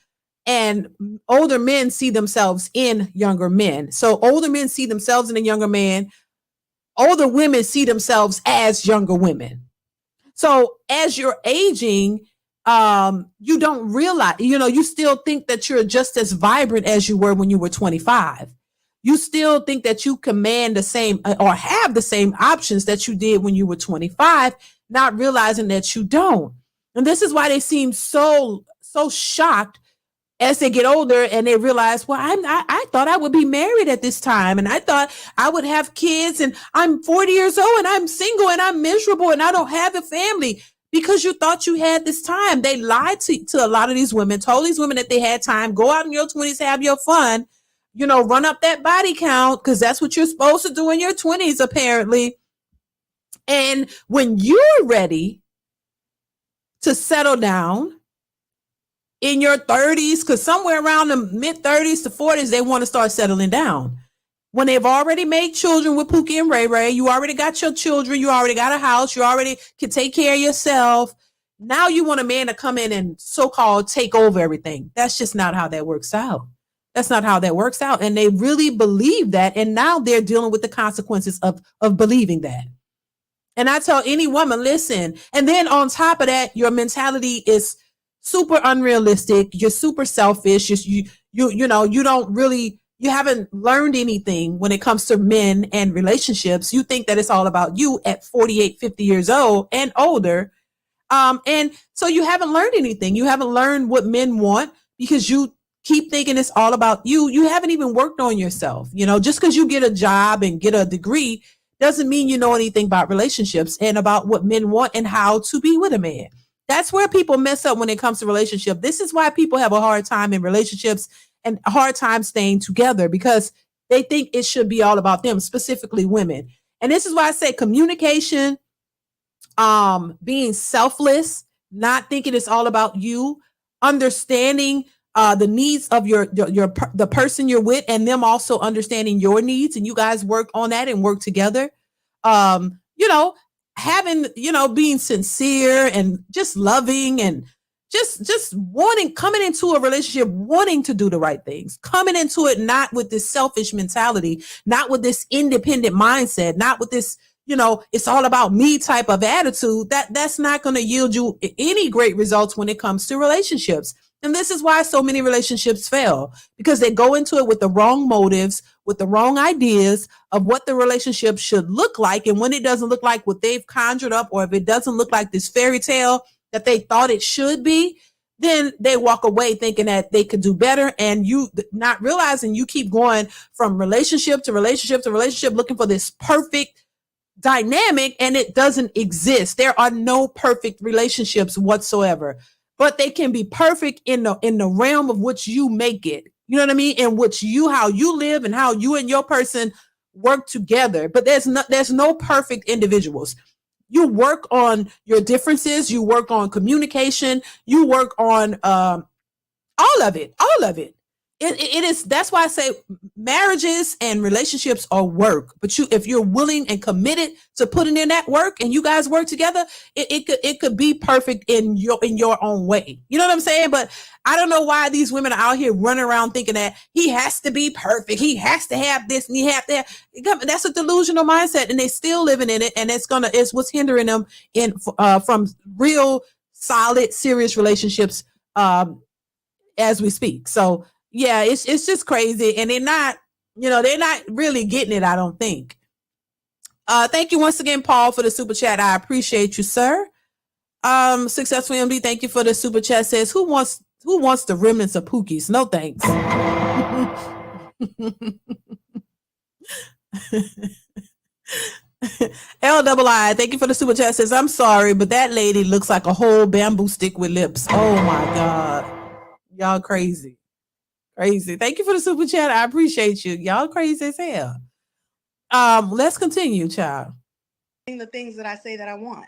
and older men see themselves in younger men. So older men see themselves in a younger man. Older women see themselves as younger women. So as you're aging, you don't realize, you still think that you're just as vibrant as you were when you were 25. You still think that you command the same or have the same options that you did when you were 25, not realizing that you don't. And this is why they seem so shocked as they get older and they realize, well, I thought I would be married at this time. And I thought I would have kids, and I'm 40 years old and I'm single and I'm miserable and I don't have a family, because you thought you had this time. They lied to a lot of these women, told these women that they had time. Go out in your 20s, have your fun, run up that body count, because that's what you're supposed to do in your 20s, apparently. And when you're ready to settle down in your 30s, because somewhere around the mid 30s to 40s, they want to start settling down. When they've already made children with Pookie and Ray Ray, you already got your children, you already got a house, you already can take care of yourself. Now you want a man to come in and so-called take over everything. That's just not how that works out. That's not how that works out. And they really believe that. And now they're dealing with the consequences of believing that. And I tell any woman, listen, and then on top of that, your mentality is super unrealistic. You're super selfish. You don't really, you haven't learned anything when it comes to men and relationships. You think that it's all about you at 48, 50 years old and older. And so you haven't learned anything. You haven't learned what men want because you keep thinking it's all about you. You haven't even worked on yourself. Just because you get a job and get a degree doesn't mean you know anything about relationships and about what men want and how to be with a man. That's where people mess up when it comes to relationship. This is why people have a hard time in relationships and a hard time staying together, because they think it should be all about them, specifically women. And this is why I say communication, being selfless, not thinking it's all about you, understanding the needs of the person you're with, and them also understanding your needs, and you guys work on that and work together. You know, having, being sincere and just loving, and just wanting, coming into a relationship wanting to do the right things, coming into it not with this selfish mentality, not with this independent mindset, not with this, it's all about me type of attitude. That's not going to yield you any great results when it comes to relationships. And this is why so many relationships fail, because they go into it with the wrong motives, with the wrong ideas of what the relationship should look like. And when it doesn't look like what they've conjured up, or if it doesn't look like this fairy tale that they thought it should be, then they walk away thinking that they could do better. And you not realizing you keep going from relationship to relationship to relationship, looking for this perfect dynamic, and it doesn't exist. There are no perfect relationships whatsoever, but they can be perfect in the realm of which you make it. You know what I mean? In which how you live and how you and your person work together. But there's no perfect individuals. You work on your differences, you work on communication, you work on all of it. It is, that's why I say marriages and relationships are work. But if you're willing and committed to putting in that work, and you guys work together, it could be perfect in your own way. You know what I'm saying? But I don't know why these women are out here running around thinking that he has to be perfect, he has to have this, and he have that. That's a delusional mindset, and they're still living in it, and it's what's hindering them from real solid, serious relationships as we speak. So yeah, it's just crazy, and they're not really getting it, I don't think. Thank you once again, Paul, for the super chat. I appreciate you, sir. Successful MD, thank you for the super chat. Says, who wants the remnants of Pookies? No thanks. LII, thank you for the super chat. Says, I'm sorry, but that lady looks like a whole bamboo stick with lips. Oh my God. Y'all crazy. Thank you for the super chat. I appreciate you. Y'all crazy as hell. Let's continue, child. The things that I say that I want.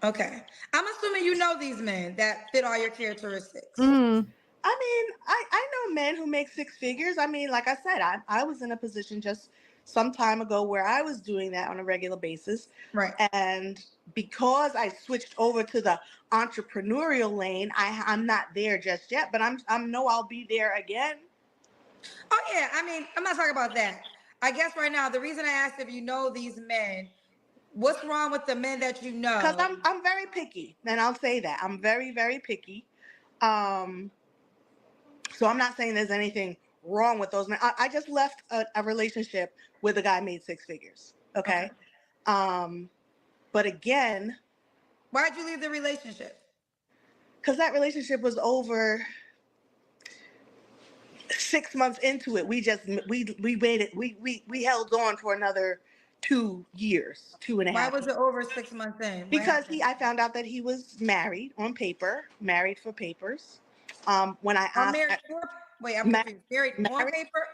Okay. I'm assuming you know these men that fit all your characteristics. Mm. I mean, I know men who make six figures. I mean, like I said, I was in a position just some time ago where I was doing that on a regular basis. Right. And because I switched over to the entrepreneurial lane, I'm not there just yet, but I'll be there again. Oh yeah, I mean, I'm not talking about that. I guess right now the reason I asked if you know these men, what's wrong with the men that you know? Because I'm very picky, and I'll say that I'm very, very picky. So I'm not saying there's anything wrong with those men. I just left a relationship with a guy made six figures. Okay. But again, why'd you leave the relationship? Because that relationship was over 6 months into it. We waited. We held on for another 2 years, 2.5. Why was it over 6 months in? Because I found out that he was married on paper, married for papers. When I asked, married on paper?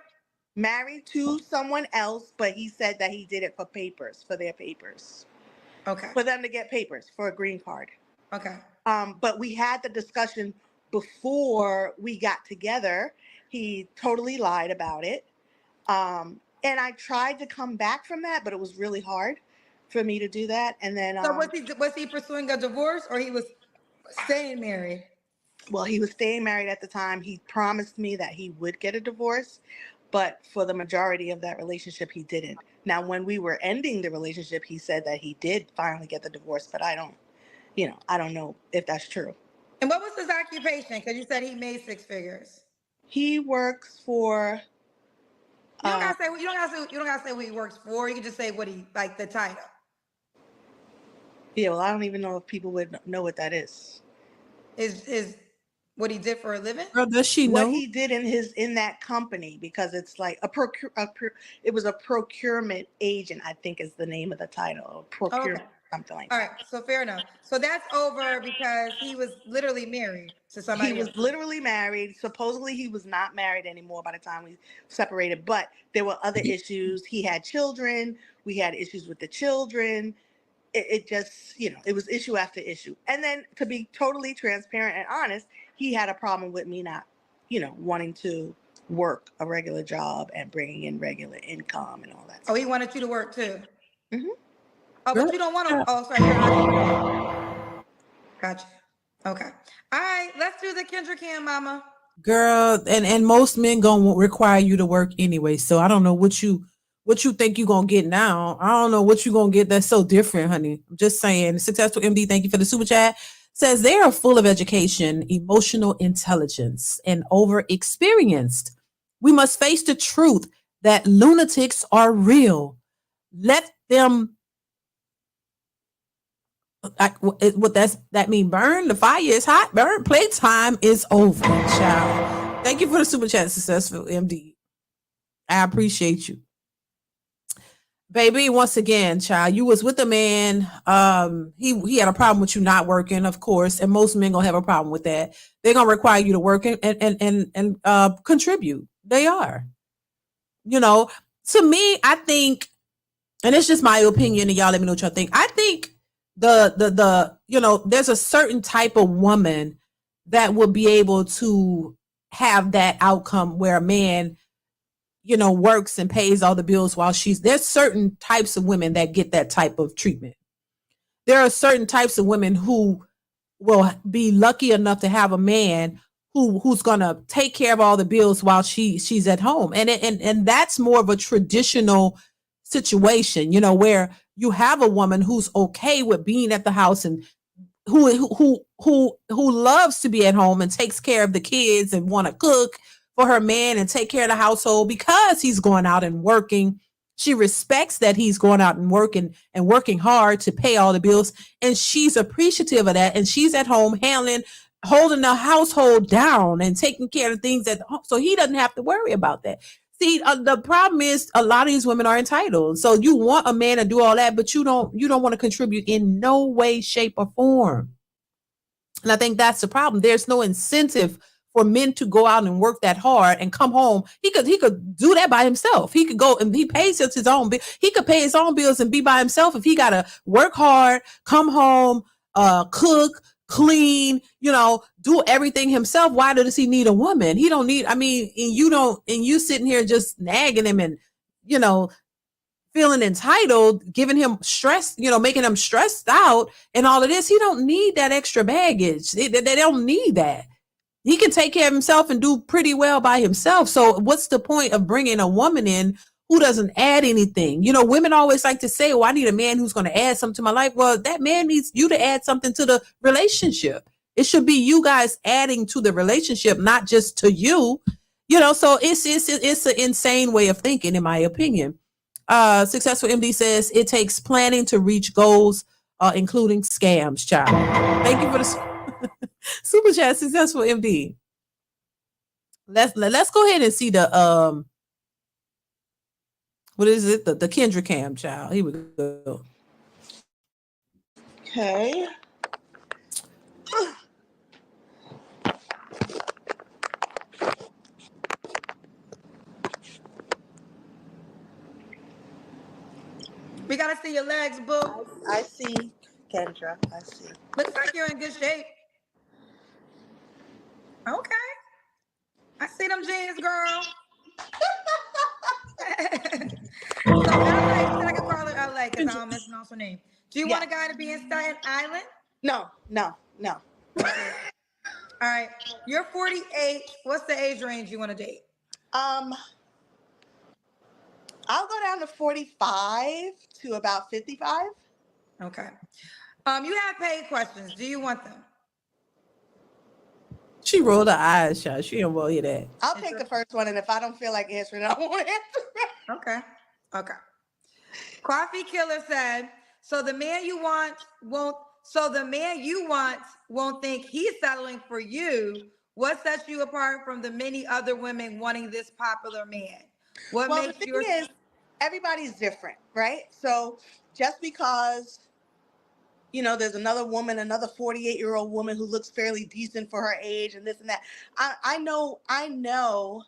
Married to someone else, but he said that he did it for papers, for their papers. Okay. For them to get papers for a green card. Okay. But we had the discussion before we got together. He totally lied about it. And I tried to come back from that, but it was really hard for me to do that. And then so was he pursuing a divorce, or he was staying married? Well, he was staying married at the time. He promised me that he would get a divorce, but for the majority of that relationship, he didn't. Now, when we were ending the relationship, he said that he did finally get the divorce, but I don't know if that's true. And what was his occupation? Because you said he made six figures. He works for. You don't gotta say who he works for. You can just say what he the title. Yeah, well, I don't even know if people would know what that is. Is what he did for a living? Girl, does she know what he did in that company? Because it's like it was a procurement agent, I think is the name of the title. Procurement. Something like All that. right, so fair enough. So that's over because he was literally married to somebody He was else. literally married. Supposedly he was not married anymore by the time we separated, but there were other issues. He had children. We had issues with the children. It just, it was issue after issue. And then to be totally transparent and honest, he had a problem with me not, wanting to work a regular job and bringing in regular income and all that Oh, stuff. he wanted you to work too. Mm-hmm. Oh, but you don't want to. Oh, sorry, you're an entrepreneur. Gotcha. Okay. All right, let's do the Kendra Cam, mama. Girl, and most men gonna require you to work anyway. So I don't know what you think you gonna get now. I don't know what you gonna get that's so different, honey. I'm just saying. Successful MD, thank you for the super chat. Says they are full of education, emotional intelligence, and over experienced. We must face the truth that lunatics are real. Let them what that mean? Burn. The fire is hot. Burn. Playtime is over, child. Thank you for the super chat, successful MD. I appreciate you, baby. Once again, child, you was with a man. He had a problem with you not working, of course, and most men gonna have a problem with that. They're gonna require you to work and contribute. They are, To me, I think, and it's just my opinion, and y'all let me know what y'all think. I think there's a certain type of woman that will be able to have that outcome where a man, works and pays all the bills while there's certain types of women that get that type of treatment. There are certain types of women who will be lucky enough to have a man who's gonna take care of all the bills while she's at home, and that's more of a traditional situation, where you have a woman who's okay with being at the house and who loves to be at home and takes care of the kids and want to cook for her man and take care of the household because he's going out and working. She respects that he's going out and working hard to pay all the bills, and she's appreciative of that, and she's at home holding the household down and taking care of things so he doesn't have to worry about that. See, the problem is a lot of these women are entitled. So you want a man to do all that, but you don't want to contribute in no way, shape, or form. And I think that's the problem. There's no incentive for men to go out and work that hard and come home. He could do that by himself. He could go and he pays his own bill. He could pay his own bills and be by himself if he got to work hard, come home, cook, clean, do everything himself. Why does he need a woman? He don't need, and you sitting here just nagging him and, feeling entitled, giving him stress, making him stressed out and all of this. He don't need that extra baggage. They don't need that. He can take care of himself and do pretty well by himself. So what's the point of bringing a woman in who doesn't add anything? Women always like to say, I need a man who's going to add something to my life. Well, that man needs you to add something to the relationship. It should be you guys adding to the relationship, not just to you. So it's an insane way of thinking, in my opinion. Successful MD says it takes planning to reach goals, including scams, child. Thank you for the super chat, Successful MD. Let's go ahead and see the what is it? The Kendra Cam, child. Here we go. Okay. We gotta see your legs, boo. I see, Kendra. I see. Looks like you're in good shape. Okay. I see them jeans, girl. So LA, you said I could call her LA because I don't mispronounce her name. Do you want a guy to be in Staten Island? No. All right. You're 48. What's the age range you want to date? I'll go down to 45 to about 55. Okay. You have paid questions. Do you want them? She rolled her eyes, child. She didn't want to hear that. I'll take the first one, and if I don't feel like answering, I won't answer. Okay. Coffee Killer said, so the man you want won't think he's settling for you. What sets you apart from the many other women wanting this popular man? The thing is, everybody's different, right? So just because you know, there's another woman, another 48-year-old woman who looks fairly decent for her age and this and that. I know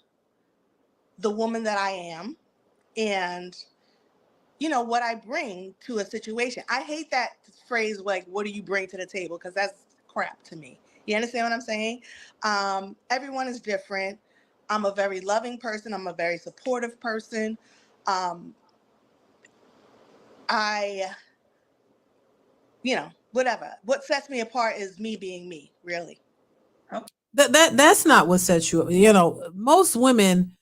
the woman that I am and, you know, what I bring to a situation. I hate that phrase, like, what do you bring to the table? Because that's crap to me. You understand what I'm saying? Everyone is different. I'm a very loving person. I'm a very supportive person. You know, whatever. What sets me apart is me being me, really. That's not what sets you. You know, most women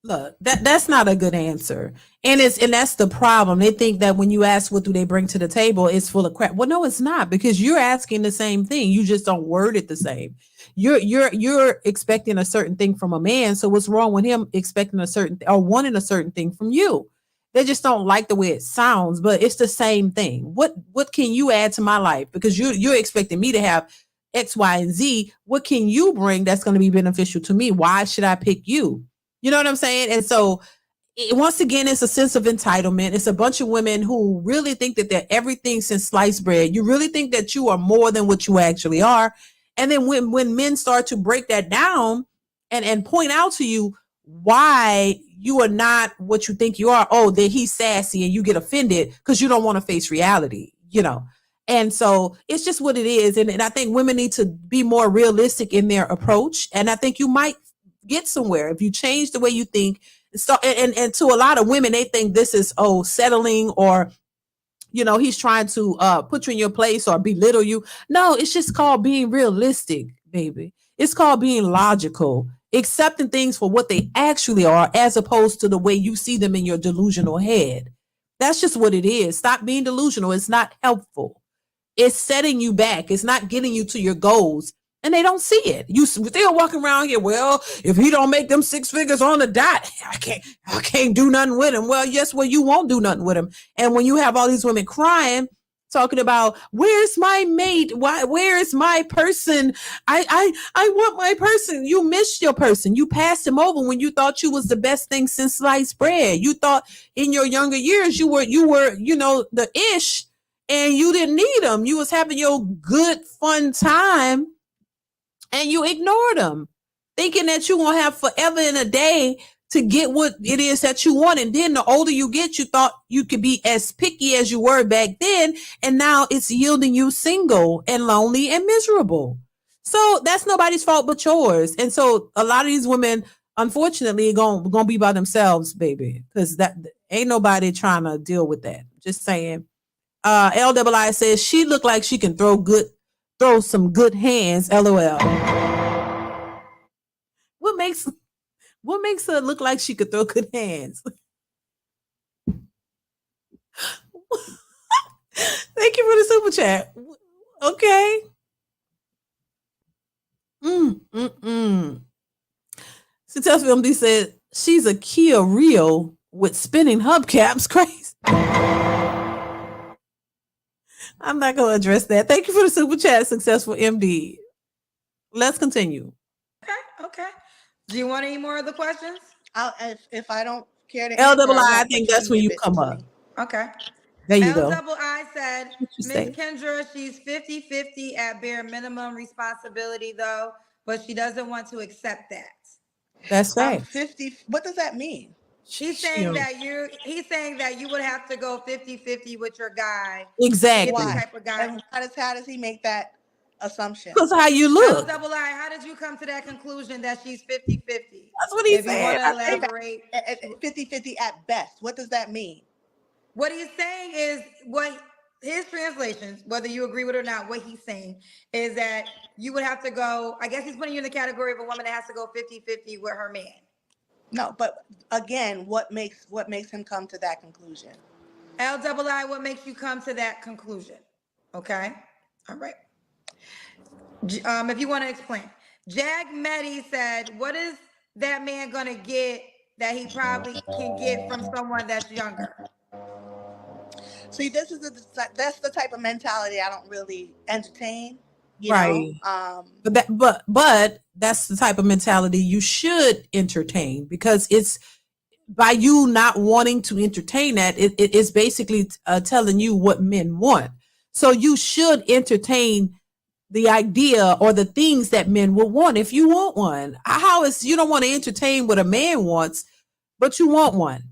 look, that's not a good answer. And that's the problem. They think that when you ask what do they bring to the table, it's full of crap. Well, no, it's not, because you're asking the same thing. You just don't word it the same. You're expecting a certain thing from a man. So what's wrong with him expecting a certain or wanting a certain thing from you? They just don't like the way it sounds, but it's the same thing. What can you add to my life? Because you're expecting me to have X, Y, and Z. What can you bring that's going to be beneficial to me? Why should I pick you? You know what I'm saying? And so once again, it's a sense of entitlement. It's a bunch of women who really think that they're everything since sliced bread. You really think that you are more than what you actually are. And then when men start to break that down and point out to you why you are not what you think you are, oh, that he's sassy, and you get offended because you don't want to face reality, you know. And so it's just what it is. And I think women need to be more realistic in their approach. And I think you might get somewhere if you change the way you think. So, and to a lot of women, they think this is, oh, settling, or, you know, he's trying to put you in your place or belittle you. No, it's just called being realistic, baby. It's called being logical, accepting things for what they actually are, as opposed to the way you see them in your delusional head. That's just what it is. Stop being delusional. It's not helpful. It's setting you back. It's not getting you to your goals. And they don't see it. You still walking around here. Well, if he don't make them 6 figures on the dot, I can't do nothing with him. Well, yes, well, you won't do nothing with him. And when you have all these women crying, talking about where's my mate? Where is my person? I want my person. You missed your person. You passed him over when you thought you was the best thing since sliced bread. You thought in your younger years you were, you know, the ish, and you didn't need him. You was having your good fun time. And you ignored them, thinking that you're going to have forever and a day to get what it is that you want. And then the older you get, you thought you could be as picky as you were back then. And now it's yielding you single and lonely and miserable. So that's nobody's fault but yours. And so a lot of these women, unfortunately, are going to be by themselves, baby, because that ain't nobody trying to deal with that. Just saying. LII says she looked like she can throw some good hands, LOL. What makes her look like she could throw good hands? Thank you for the super chat. Okay. Successful MD said she's a Kia Rio with spinning hubcaps. Crazy. I'm not going to address that. Thank you for the super chat, Successful MD. Let's continue. Okay. Do you want any more of the questions? If I don't care to answer, LII, I think that's when you come up. Okay. There you go. LII said, Miss Kendra, she's 50-50 at bare minimum responsibility, though, but she doesn't want to accept that. That's right. 50. What does that mean? He's saying that you would have to go 50-50 with your guy. Exactly. Why? Type of guy. And how does he make that assumption? Because how you look. LII, how did you come to that conclusion that she's 50-50? That's what he said. You want to elaborate. 50-50 at best. What does that mean? What he's saying is, what his translations, whether you agree with it or not, what he's saying is that you would have to go, I guess he's putting you in the category of a woman that has to go 50-50 with her man. No, but again, what makes him come to that conclusion? LII, what makes you come to that conclusion? Okay. All right. If you want to explain. Jag Mehdi said, what is that man going to get that he probably can get from someone that's younger? See, that's the type of mentality I don't really entertain. Right. But that's the type of mentality you should entertain, because it's by you not wanting to entertain that, it is basically telling you what men want. So you should entertain the idea or the things that men will want if you want one. How is you don't want to entertain what a man wants, but you want one.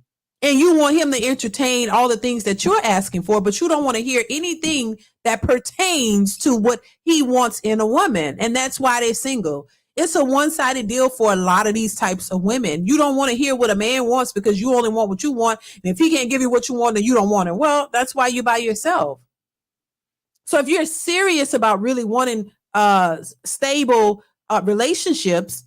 And you want him to entertain all the things that you're asking for, but you don't want to hear anything that pertains to what he wants in a woman. And that's why they're single. It's a one-sided deal for a lot of these types of women. You don't want to hear what a man wants because you only want what you want. And if he can't give you what you want, then you don't want it. Well, that's why you're by yourself. So if you're serious about really wanting stable relationships,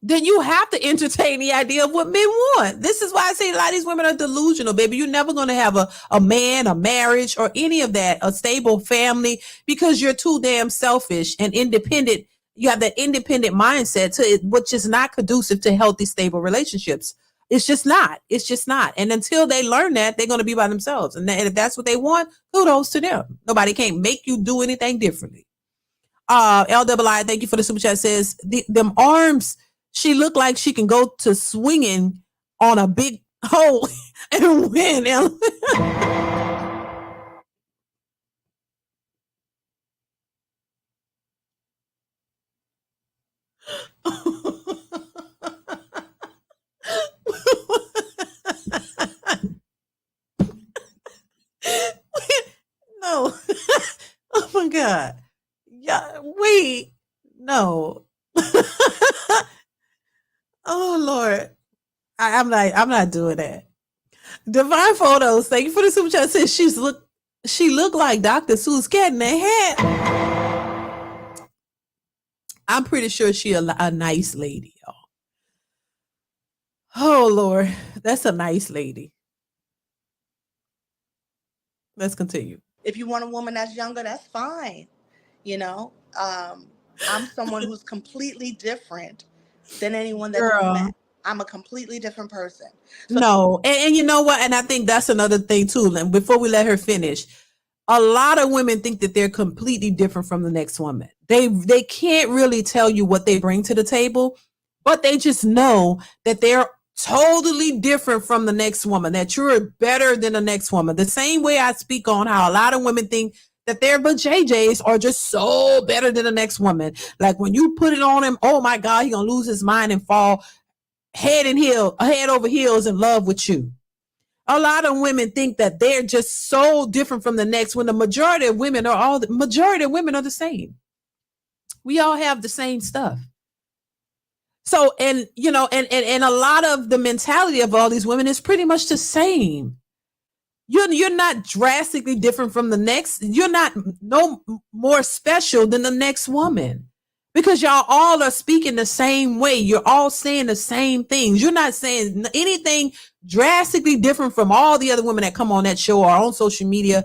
then you have to entertain the idea of what men want. This is why I say a lot of these women are delusional, baby. You're never going to have a man, a marriage, or any of that, a stable family, because you're too damn selfish and independent. You have that independent mindset to it, which is not conducive to healthy, stable relationships. It's just not. It's just not. And until they learn that, they're going to be by themselves. And if that's what they want, kudos to them. Nobody can't make you do anything differently. LWI, thank you for the super chat. Says them arms, she looked like she can go to swinging on a big hole and win. No. Oh my God. Yeah, wait. No. Oh Lord. I'm not doing that. Divine Photos, thank you for the super chat. Says she looked like Dr. Seuss cat in the hat. I'm pretty sure she a nice lady, y'all. Oh Lord, that's a nice lady. Let's continue. If you want a woman that's younger, that's fine. You know, I'm someone who's completely different than anyone that you've met. I'm a completely different person. So no, and you know what? And I think that's another thing too. And before we let her finish, a lot of women think that they're completely different from the next woman. They can't really tell you what they bring to the table, but they just know that they're totally different from the next woman, that you're better than the next woman. The same way I speak on how a lot of women think that their JJs are just so better than the next woman. Like when you put it on him, oh my God, he's gonna lose his mind and fall head over heels in love with you. A lot of women think that they're just so different from the next, when the majority of women are the same. We all have the same stuff. So, and you know, and a lot of the mentality of all these women is pretty much the same. You're not drastically different from the next. You're not no more special than the next woman, because y'all all are speaking the same way. You're all saying the same things. You're not saying anything drastically different from all the other women that come on that show or on social media.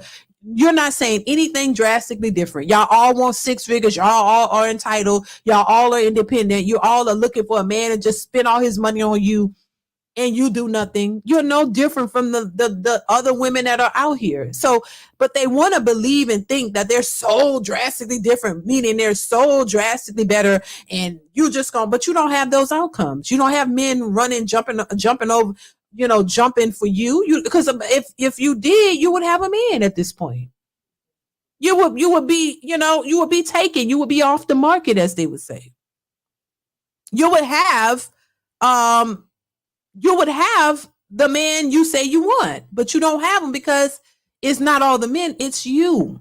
You're not saying anything drastically different. Y'all all want 6 figures. Y'all all are entitled. Y'all all are independent. You all are looking for a man and just spend all his money on you, and you do nothing. You're no different from the other women that are out here. So, but they want to believe and think that they're so drastically different, meaning they're so drastically better, and you just but you don't have those outcomes. You don't have men running, jumping over, jumping for you. Because if you did, you would have a man at this point. You would be, you would be taken. You would be off the market, as they would say. You would have, the man you say you want, but you don't have them because it's not all the men, it's you.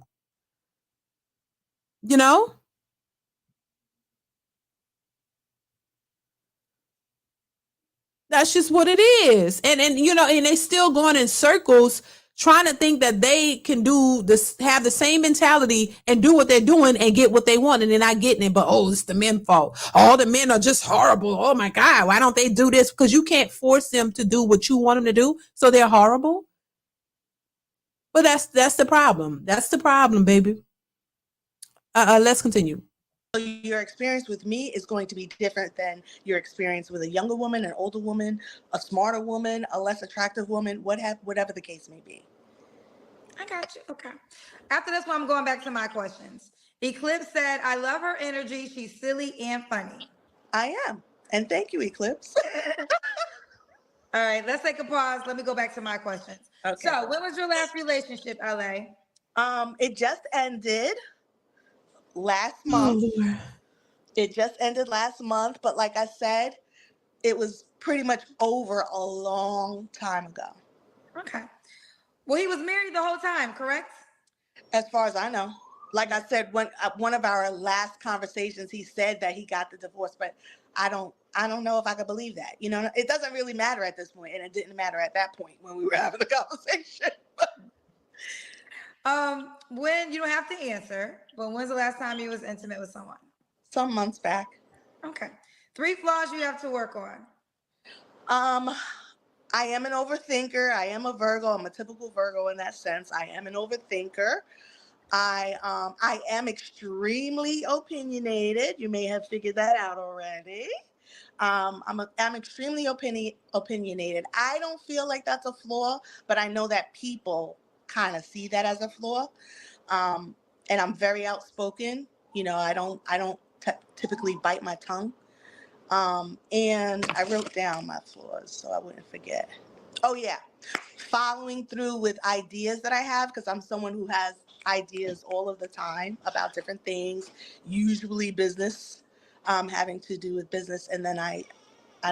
That's just what it is. And they still going in circles trying to think that they can do this, have the same mentality and do what they're doing and get what they want, and they're not getting it. But it's the men's fault. All the men are just horrible. Oh my God, why don't they do this? Because you can't force them to do what you want them to do, so they're horrible. But that's the problem. That's the problem, baby. Let's continue. Your experience with me is going to be different than your experience with a younger woman, an older woman, a smarter woman, a less attractive woman, whatever the case may be. I got you. Okay. After this one, I'm going back to my questions. Eclipse said, I love her energy. She's silly and funny. I am. And thank you, Eclipse. All right, let's take a pause. Let me go back to my questions. Okay. So when was your last relationship, LA? It just ended last month. It just ended last month, but like I said, it was pretty much over a long time ago. Okay. Well, he was married the whole time, correct? As far as I know. Like I said, when one of our last conversations, he said that he got the divorce, but I don't know if I could believe that. You know, it doesn't really matter at this point, and it didn't matter at that point when we were having the conversation. When you don't have to answer, but when's the last time you was intimate with someone? Some months back. Okay. 3 flaws you have to work on. I am an overthinker. I am a Virgo. I'm a typical Virgo in that sense. I am an overthinker. I am extremely opinionated. You may have figured that out already. I'm extremely opinionated. I don't feel like that's a flaw, but I know that people kind of see that as a flaw. And I'm very outspoken. You know, I don't typically bite my tongue. And I wrote down my flaws so I wouldn't forget. Oh yeah, following through with ideas that I have, because I'm someone who has ideas all of the time about different things, usually business, having to do with business, and then I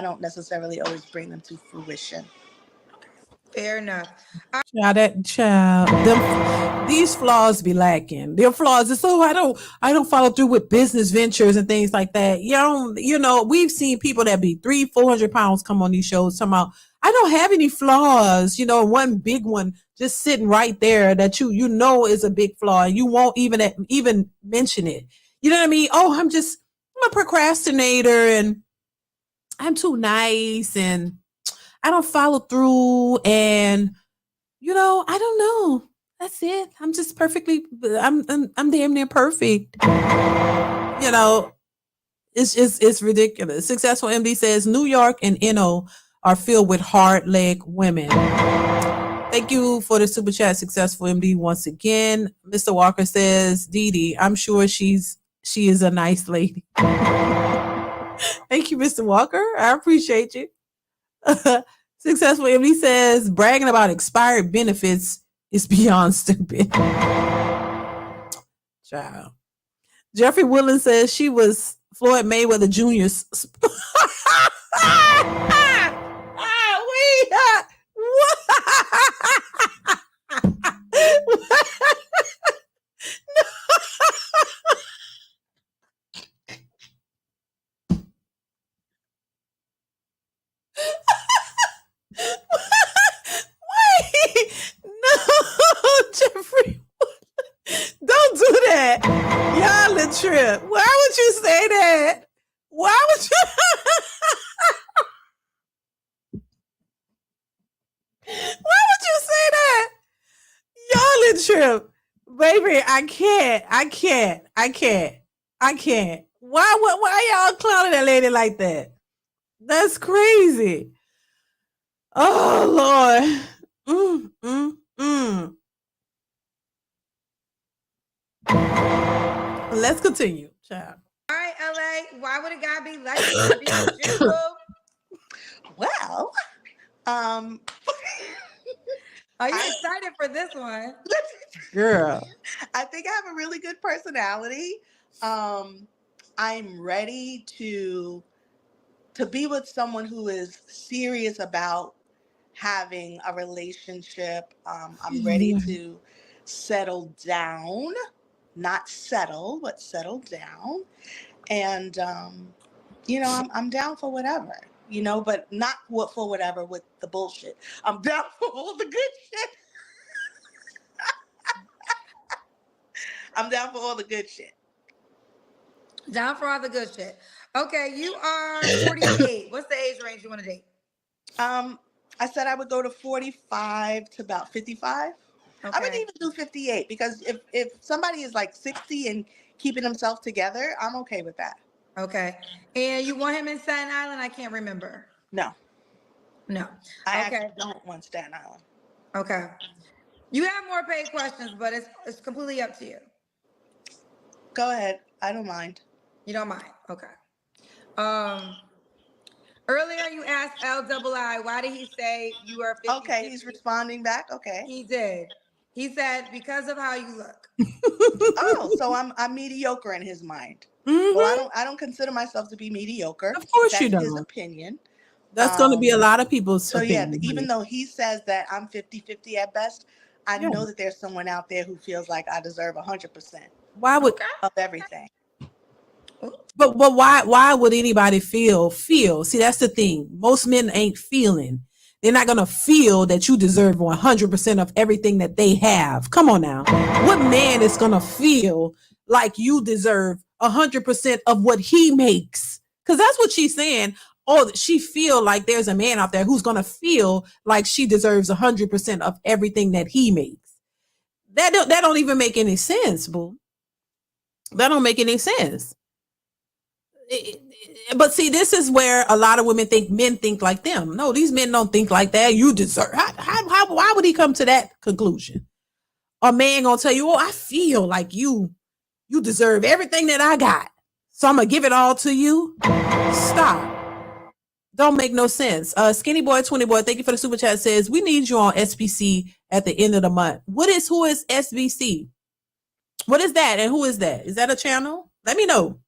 don't necessarily always bring them to fruition. Fair enough. These flaws be lacking. Their flaws is so I don't follow through with business ventures and things like that. You know, we've seen people that be 300-400 pounds come on these shows talking about I don't have any flaws. You know, one big one just sitting right there that you know is a big flaw. And you won't even mention it. You know what I mean? Oh, I'm a procrastinator and I'm too nice and I don't follow through and you know, I don't know. That's it. I'm just perfectly. I'm damn near perfect. You know, it's ridiculous. Successful MD says New York and NO are filled with hard leg women. Thank you for the super chat, Successful MD. Once again, Mr. Walker says DeeDee. I'm sure she is a nice lady. Thank you, Mr. Walker. I appreciate you. Successful MD says bragging about expired benefits is beyond stupid. Child. Jeffrey Woodland says she was Floyd Mayweather Jr.'s. No, Jeffrey. Don't do that. Y'all a trip. Why would you say that? Why would you? Why would you say that? Y'all a trip. Baby, I can't. Why y'all clowning that lady like that? That's crazy. Oh Lord. Let's continue, child. All right, LA. Why would a guy be like to be with you? Well, are you excited for this one? Girl. I think I have a really good personality. I'm ready to be with someone who is serious about having a relationship. I'm ready to settle down, not settle, but settle down. And, you know, I'm down for whatever, you know, but not for whatever with the bullshit. I'm down for all the good shit. I'm down for all the good shit. Down for all the good shit. Okay, you are 48. What's the age range you want to date? I said I would go to 45 to about 55. Okay. I would even do 58 because if somebody is like 60 and keeping himself together, I'm okay with that. Okay. And you want him in Staten Island? I can't remember. No. I actually don't want Staten Island. Okay. You have more paid questions, but it's completely up to you. Go ahead. I don't mind. You don't mind? Okay. Earlier you asked LII, why did he say you are 50? Okay, he's responding back. Okay. He did. He said, because of how you look. Oh, so I'm mediocre in his mind. Mm-hmm. Well, I don't consider myself to be mediocre. Of course That's you don't. his opinion. That's going to be a lot of people's So yeah, opinion. even though he says that I'm 50-50 at best, I Yeah. know that there's someone out there who feels like I deserve 100% Why would of everything. but why would anybody feel? See, that's the thing. Most men ain't feeling. They're not gonna feel that you deserve 100% of everything that they have. Come on now. What man is gonna feel like you deserve 100% of what he makes? Because that's what she's saying. Oh, she feel like there's a man out there who's gonna feel like she deserves 100% of everything that he makes. That don't even make any sense, boo. That don't make any sense. But see, this is where a lot of women think men think like them. No, these men don't think like that. You deserve. Why would he come to that conclusion? A man gonna tell you, "Oh, I feel like you deserve everything that I got, so I'm gonna give it all to you." Stop. Don't make no sense. Skinny boy, 20 boy, thank you for the super chat. Says we need you on SBC at the end of the month. Who is SBC? What is that, and who is that? Is that a channel? Let me know.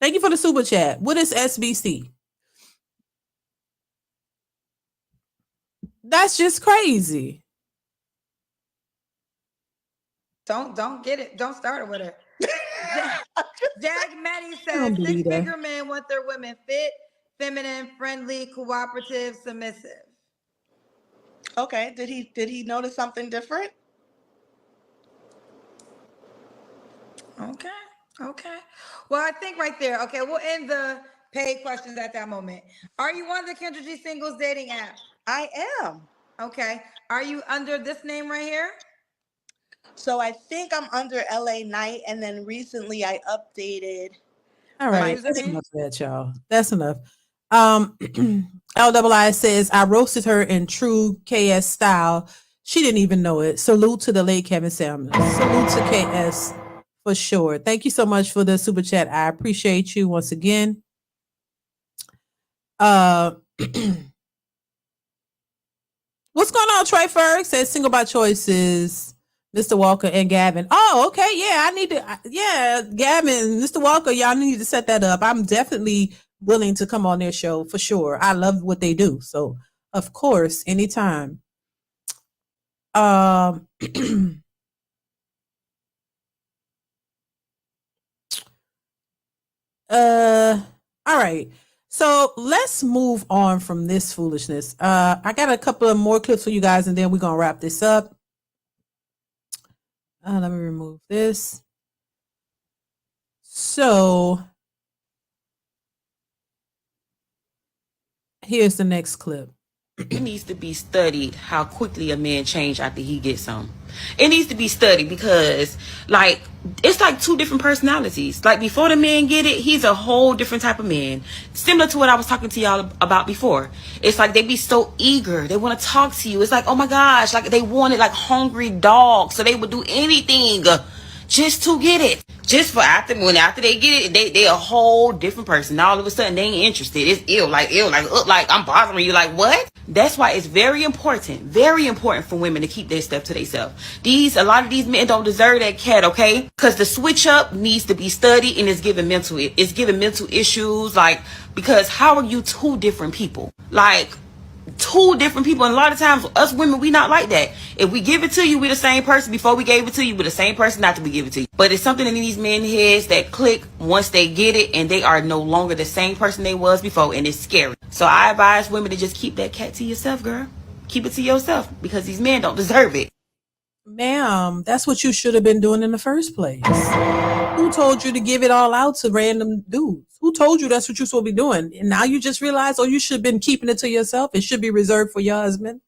Thank you for the super chat. What is SBC? That's just crazy. Don't get it. Don't start it with her. Jag Maddie says don't believe that. six-figure men want their women fit, feminine, friendly, cooperative, submissive. Okay. Did he notice something different? Okay. Well, I think right there. Okay, we'll end the paid questions at that moment. Are you on the Kendra G Singles dating app? I am. Okay. Are you under this name right here? So I think I'm under LA Knight, and then recently I updated. All right, that's username? enough of that, y'all. That's enough. LII says I roasted her in true KS style. She didn't even know it. Salute to the late Kevin Samuels. Salute to KS for sure. Thank you so much for the super chat. I appreciate you once again. What's going on? Trey Ferg says single by choices. Mr. Walker and Gavin. Oh, okay. Yeah, I need to. Yeah, Gavin, Mr. Walker, y'all need to set that up. I'm definitely willing to come on their show for sure. I love what they do. So, of course, anytime. All right. So let's move on from this foolishness. I got a couple of more clips for you guys, and then we're gonna wrap this up. Let me remove this. So here's the next clip. It needs to be studied how quickly a man change after he gets some. It needs to be studied because, like, it's like two different personalities. Like, before the man get it, he's a whole different type of man. Similar to what I was talking to y'all about before. It's like they be so eager. They want to talk to you. It's like, oh my gosh, like they want it like hungry dogs. So they would do anything just to get it. Just for after they get it, they a whole different person. All of a sudden they ain't interested. It's ill, like I'm bothering you, like what? That's why it's very important for women to keep their stuff to themselves. A lot of these men don't deserve that cat, okay? Because the switch up needs to be studied, and it's giving mental issues, like, because how are you two different people? Like, two different people. And a lot of times us women, we not like that. If we give it to you, we the same person before we gave it to you. We're the same person after we give it to you. But it's something in these men's heads that click once they get it, and they are no longer the same person they was before, and it's scary. So I advise women to just keep that cat to yourself, girl. Keep it to yourself, because these men don't deserve it. Ma'am, that's what you should have been doing in the first place. Who told you to give it all out to random dudes? Who told you that's what you're supposed to be doing? And now you just realize, you should have been keeping it to yourself. It should be reserved for your husband.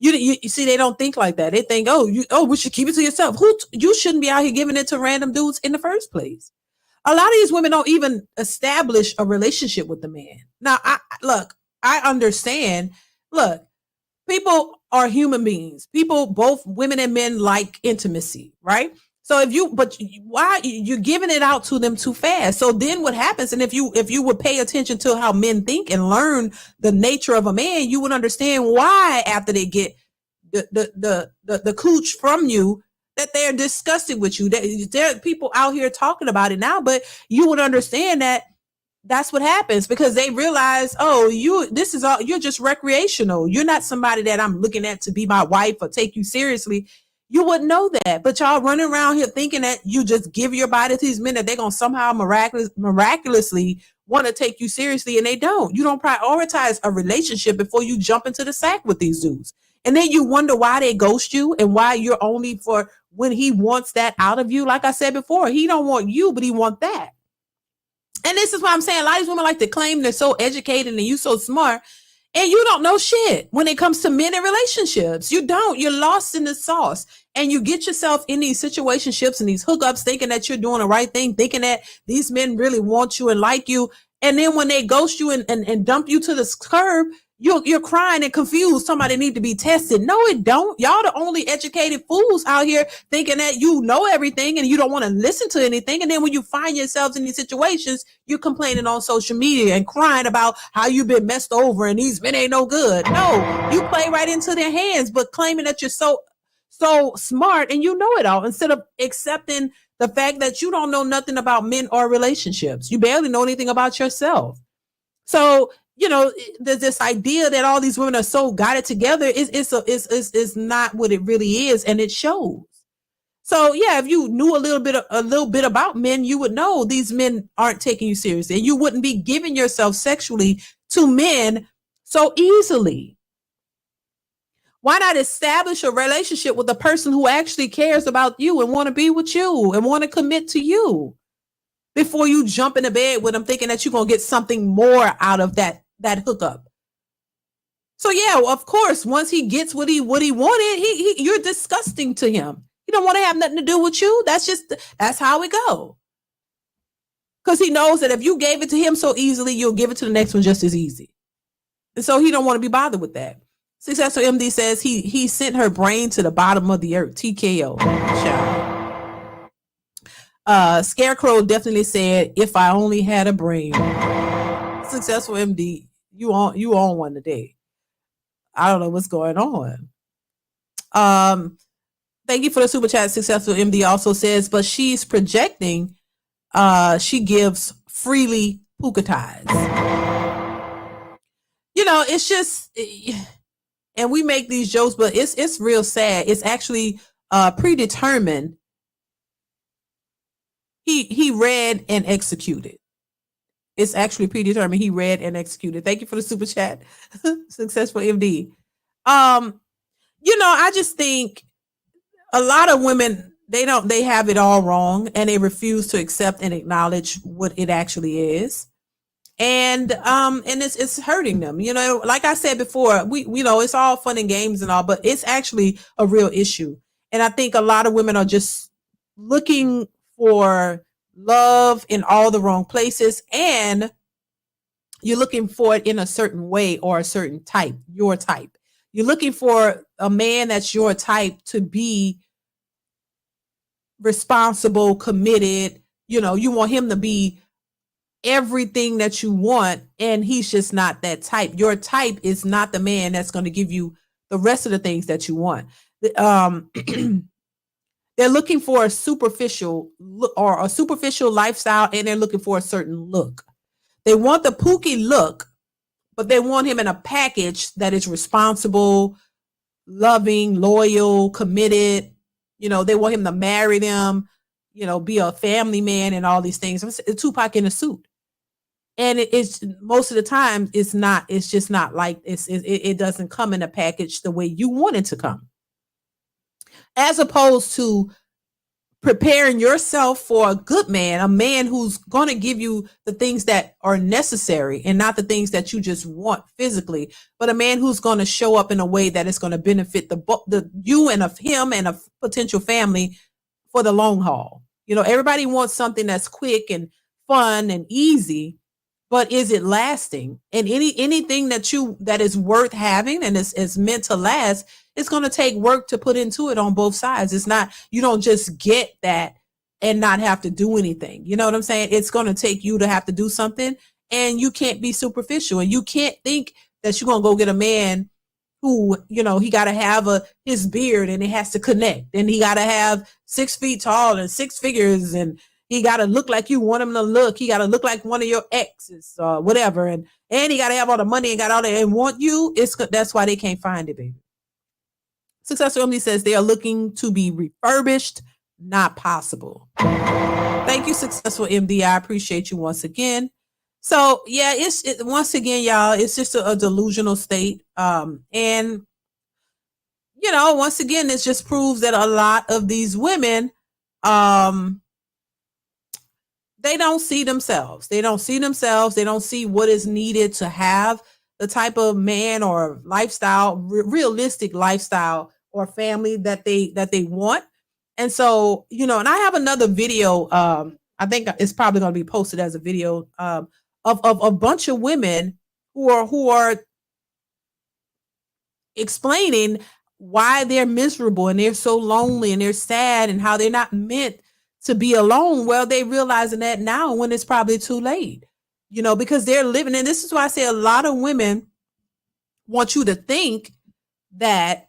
You see, they don't think like that. They think, we should keep it to yourself. You shouldn't be out here giving it to random dudes in the first place. A lot of these women don't even establish a relationship with the man. Now, I understand. Look, people are human beings. People, both women and men, like intimacy, right? So why you're giving it out to them too fast? So then what happens? And if you would pay attention to how men think and learn the nature of a man, you would understand why after they get the cooch from you, that they're disgusted with you. There are people out here talking about it now, but you would understand that that's what happens because they realize, oh, this is all, you're just recreational. You're not somebody that I'm looking at to be my wife or take you seriously. You wouldn't know that, but y'all running around here thinking that you just give your body to these men that they're going to somehow miraculously want to take you seriously, and they don't. You don't prioritize a relationship before you jump into the sack with these dudes. And then you wonder why they ghost you and why you're only for when he wants that out of you. Like I said before, he don't want you, but he want that. And this is what I'm saying. A lot of these women like to claim they're so educated and you so smart, and you don't know shit when it comes to men and relationships. You don't. You're lost in the sauce, and you get yourself in these situationships and these hookups thinking that you're doing the right thing, thinking that these men really want you and like you. And then when they ghost you and dump you to the curb, you're crying and confused. Somebody need to be tested. No, it don't. Y'all the only educated fools out here thinking that you know everything and you don't want to listen to anything. And then when you find yourselves in these situations, you're complaining on social media and crying about how you've been messed over and these men ain't no good. No, you play right into their hands, but claiming that you're so smart and you know it all instead of accepting the fact that you don't know nothing about men or relationships. You barely know anything about yourself. So, you know, there's this idea that all these women are so got it together is not what it really is, and it shows. So yeah, if you knew a little bit about men, you would know these men aren't taking you seriously, and you wouldn't be giving yourself sexually to men so easily. Why not establish a relationship with a person who actually cares about you and want to be with you and want to commit to you before you jump in the bed with them thinking that you're going to get something more out of that hookup? So yeah, of course, once he gets what he wanted, you're disgusting to him. He don't want to have nothing to do with you. That's how it go. Because he knows that if you gave it to him so easily, you'll give it to the next one just as easy. And so he don't want to be bothered with that. Successful MD says he sent her brain to the bottom of the earth. TKO. Scarecrow definitely said, if I only had a brain. Successful MD, you on one today. I don't know what's going on. Thank you for the super chat. Successful MD also says, but she's projecting. She gives freely puka ties. You know, it's just, and we make these jokes, but it's real sad. It's actually predetermined. He read and executed. It's actually predetermined. He read and executed. Thank you for the super chat. Successful MD. You know, I just think a lot of women, they have it all wrong and they refuse to accept and acknowledge what it actually is. And it's hurting them. You know, like I said before, we know it's all fun and games and all, but it's actually a real issue. And I think a lot of women are just looking for love in all the wrong places, and you're looking for it in a certain way or a certain type, your type. You're looking for a man that's your type to be responsible, committed. You know, you want him to be everything that you want, and he's just not that type. Your type is not the man that's going to give you the rest of the things that you want. They're looking for a superficial look or a superficial lifestyle, and they're looking for a certain look. They want the Pookie look, but they want him in a package that is responsible, loving, loyal, committed. You know, they want him to marry them, you know, be a family man and all these things. Tupac in a suit. And it's most of the time it's just not like it doesn't come in a package the way you want it to come. As opposed to preparing yourself for a good man, a man who's going to give you the things that are necessary and not the things that you just want physically, but a man who's going to show up in a way that is going to benefit the you and of him and a potential family for the long haul. You know, everybody wants something that's quick and fun and easy, but is it lasting? And anything that is worth having and is meant to last, it's going to take work to put into it on both sides. It's not, you don't just get that and not have to do anything. You know what I'm saying? It's going to take you to have to do something, and you can't be superficial, and you can't think that you're going to go get a man who, you know, he got to have his beard and it has to connect, and he got to have 6 feet tall and 6 figures, and he got to look like you want him to look. He got to look like one of your exes or whatever. And he got to have all the money and got all that and want you. That's why they can't find it, baby. Successful MD says they are looking to be refurbished, not possible. Thank you, Successful MD. I appreciate you once again. So yeah, once again, y'all, it's just a delusional state. And you know, once again, this just proves that a lot of these women, they don't see themselves. They don't see themselves. They don't see what is needed to have the type of man or lifestyle, realistic lifestyle or family that they want. And so, you know, and I have another video. I think it's probably going to be posted as a video of a bunch of women who are explaining why they're miserable and they're so lonely and they're sad and how they're not meant to be alone. Well, they realizing that now when it's probably too late, you know, because they're living. And this is why I say a lot of women want you to think that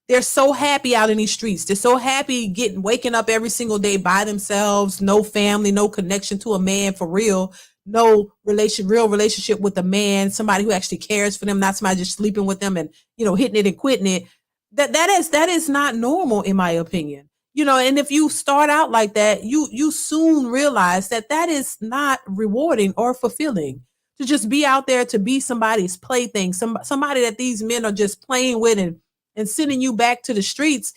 they're so happy out in these streets. They're so happy waking up every single day by themselves, no family, no connection to a man for real, no real relationship with a man, somebody who actually cares for them, not somebody just sleeping with them and, you know, hitting it and quitting it. That is not normal, in my opinion. You know, and if you start out like that, you soon realize that is not rewarding or fulfilling. To just be out there to be somebody's plaything, somebody that these men are just playing with and sending you back to the streets.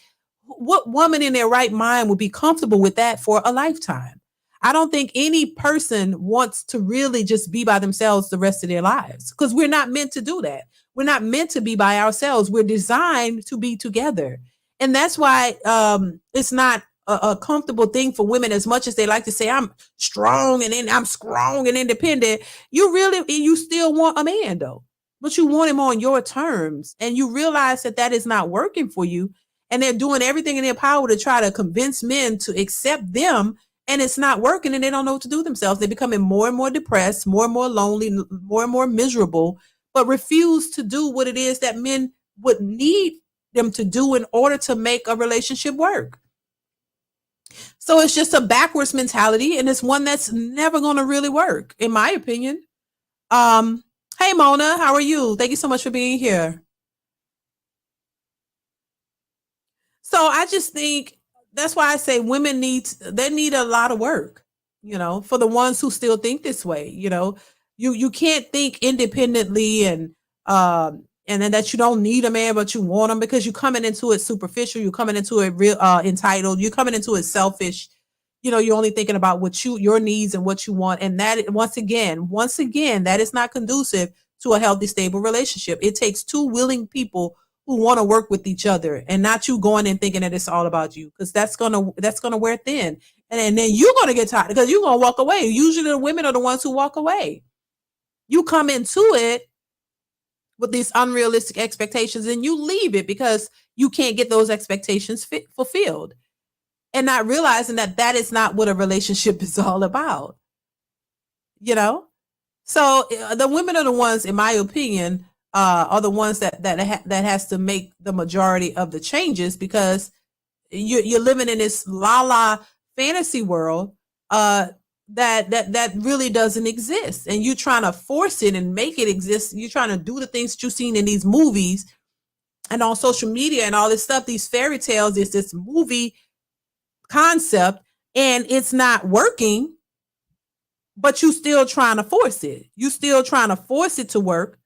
What woman in their right mind would be comfortable with that for a lifetime? I don't think any person wants to really just be by themselves the rest of their lives, because we're not meant to do that. We're not meant to be by ourselves. We're designed to be together. And that's why it's not a comfortable thing for women, as much as they like to say, I'm strong and independent. You still want a man, though, but you want him on your terms. And you realize that is not working for you. And they're doing everything in their power to try to convince men to accept them. And it's not working, and they don't know what to do themselves. They're becoming more and more depressed, more and more lonely, more and more miserable, but refuse to do what it is that men would need them to do in order to make a relationship work. So it's just a backwards mentality, and it's one that's never going to really work, in my opinion. Hey, Mona, how are you? Thank you so much for being here. So I just think that's why I say women need a lot of work, you know, for the ones who still think this way. You know, you can't think independently and then that you don't need a man, but you want him, because you're coming into it superficial. You're coming into it real entitled. You're coming into it selfish. You know, you're only thinking about your needs and what you want. And that, once again, that is not conducive to a healthy, stable relationship. It takes two willing people who want to work with each other, and not you going and thinking that it's all about you, because that's gonna wear thin, and then you're gonna get tired because you're gonna walk away. Usually the women are the ones who walk away. You come into it with these unrealistic expectations and you leave it because you can't get those expectations fulfilled, and not realizing that is not what a relationship is all about. You know, so the women are the ones, in my opinion, are the ones that has to make the majority of the changes, because you're living in this la fantasy world that really doesn't exist, and you're trying to force it and make it exist. You're trying to do the things that you've seen in these movies and on social media and all this stuff, these fairy tales. It's this movie concept, and it's not working, but you still trying to force it. You still trying to force it to work.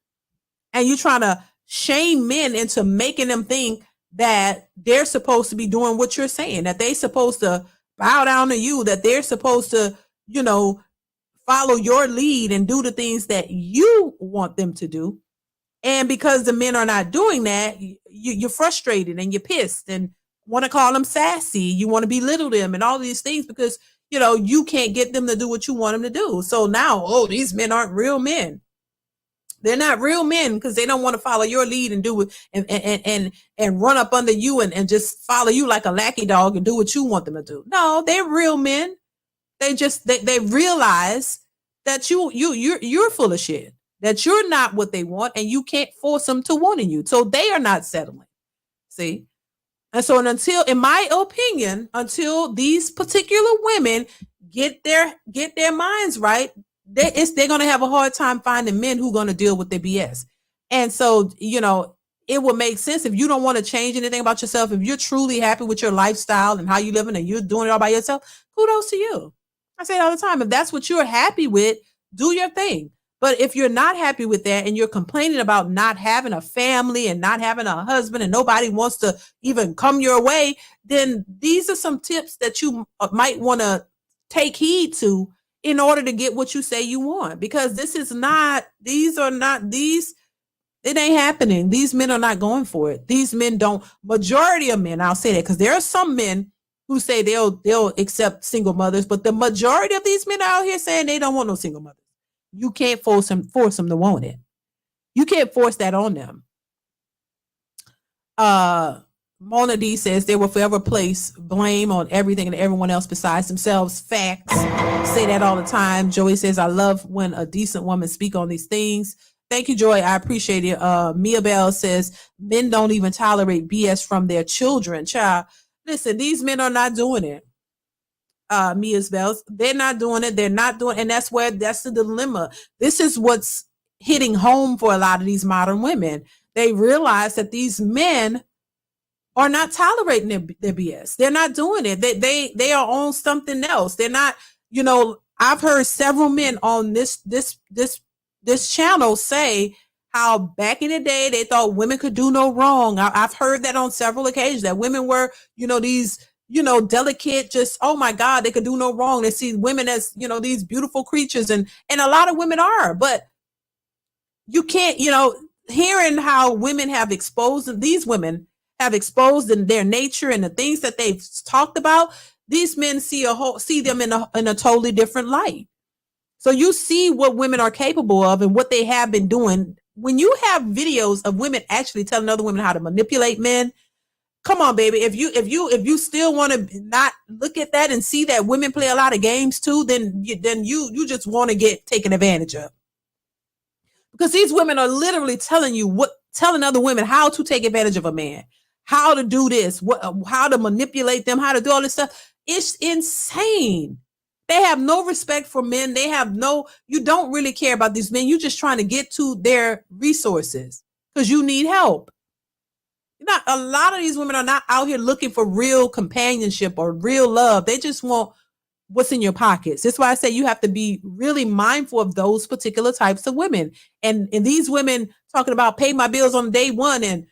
And you're trying to shame men into making them think that they're supposed to be doing what you're saying, that they're supposed to bow down to you, that they're supposed to, you know, follow your lead and do the things that you want them to do. And because the men are not doing that, you're frustrated and you're pissed and want to call them sassy. You want to belittle them and all these things because, you know, you can't get them to do what you want them to do. So now, these men aren't real men. They're not real men because they don't want to follow your lead and do it and run up under you and just follow you like a lackey dog and do what you want them to do. No, they're real men. They realize that you're full of shit. that you're not what they want, and you can't force them to wanting you. So they are not settling. See? And so until, in my opinion, until these particular women get their minds right, they're going to have a hard time finding men who are going to deal with their BS. And so, it would make sense if you don't want to change anything about yourself. If you're truly happy with your lifestyle and how you living and you're doing it all by yourself, kudos to you. I say it all the time. If that's what you're happy with, do your thing. But if you're not happy with that and you're complaining about not having a family and not having a husband and nobody wants to even come your way, then these are some tips that you might want to take heed to in order to get what you say you want. Because it ain't happening. These men are not going for it. These men don't, majority of men, I'll say that, because there are some men who say they'll accept single mothers, but the majority of these men are out here saying they don't want no single mothers. You can't force them to want it. You can't force that on them. Mona D says they will forever place blame on everything and everyone else besides themselves. Facts. Say that all the time. Joey says, I love when a decent woman speak on these things. Thank you, Joy. I appreciate it. Mia Bell says men don't even tolerate BS from their children. Child, listen, these men are not doing it. Mia's Bells, they're not doing it. They're not doing, and that's the dilemma. This is what's hitting home for a lot of these modern women. They realize that these men are not tolerating their BS. They're not doing it. They are on something else. They're not. I've heard several men on this channel say how back in the day they thought women could do no wrong. I've heard that on several occasions, that women were, these, delicate, just, oh my God, they could do no wrong. They see women as, these beautiful creatures, and a lot of women are, but you can't, hearing how women have exposed, these women have exposed in their nature and the things that they've talked about, these men see them in a totally different light. So you see what women are capable of and what they have been doing. When you have videos of women actually telling other women how to manipulate men, come on, baby. If you still want to not look at that and see that women play a lot of games too, then you just want to get taken advantage of. Because these women are literally telling other women how to take advantage of a man, how to do this, how to manipulate them, how to do all this stuff. It's insane. They have no respect for men. You don't really care about these men. You're just trying to get to their resources because you need help. A lot of these women are not out here looking for real companionship or real love. They just want what's in your pockets. That's why I say you have to be really mindful of those particular types of women. And these women talking about pay my bills on day one and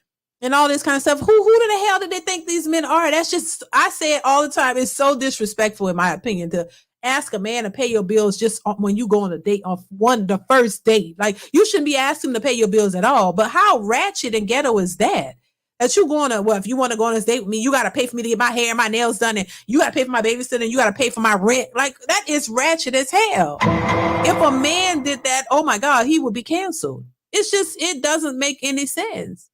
all this kind of stuff. Who the hell did they think these men are? That's just, I say it all the time. It's so disrespectful, in my opinion, to ask a man to pay your bills just when you go on a date, the first date. Like, you shouldn't be asking to pay your bills at all. But how ratchet and ghetto is that? That you going to, if you want to go on this date with me, you got to pay for me to get my hair and my nails done, and you got to pay for my babysitter, and you got to pay for my rent. Like, that is ratchet as hell. If a man did that, oh my God, he would be canceled. It's just, it doesn't make any sense.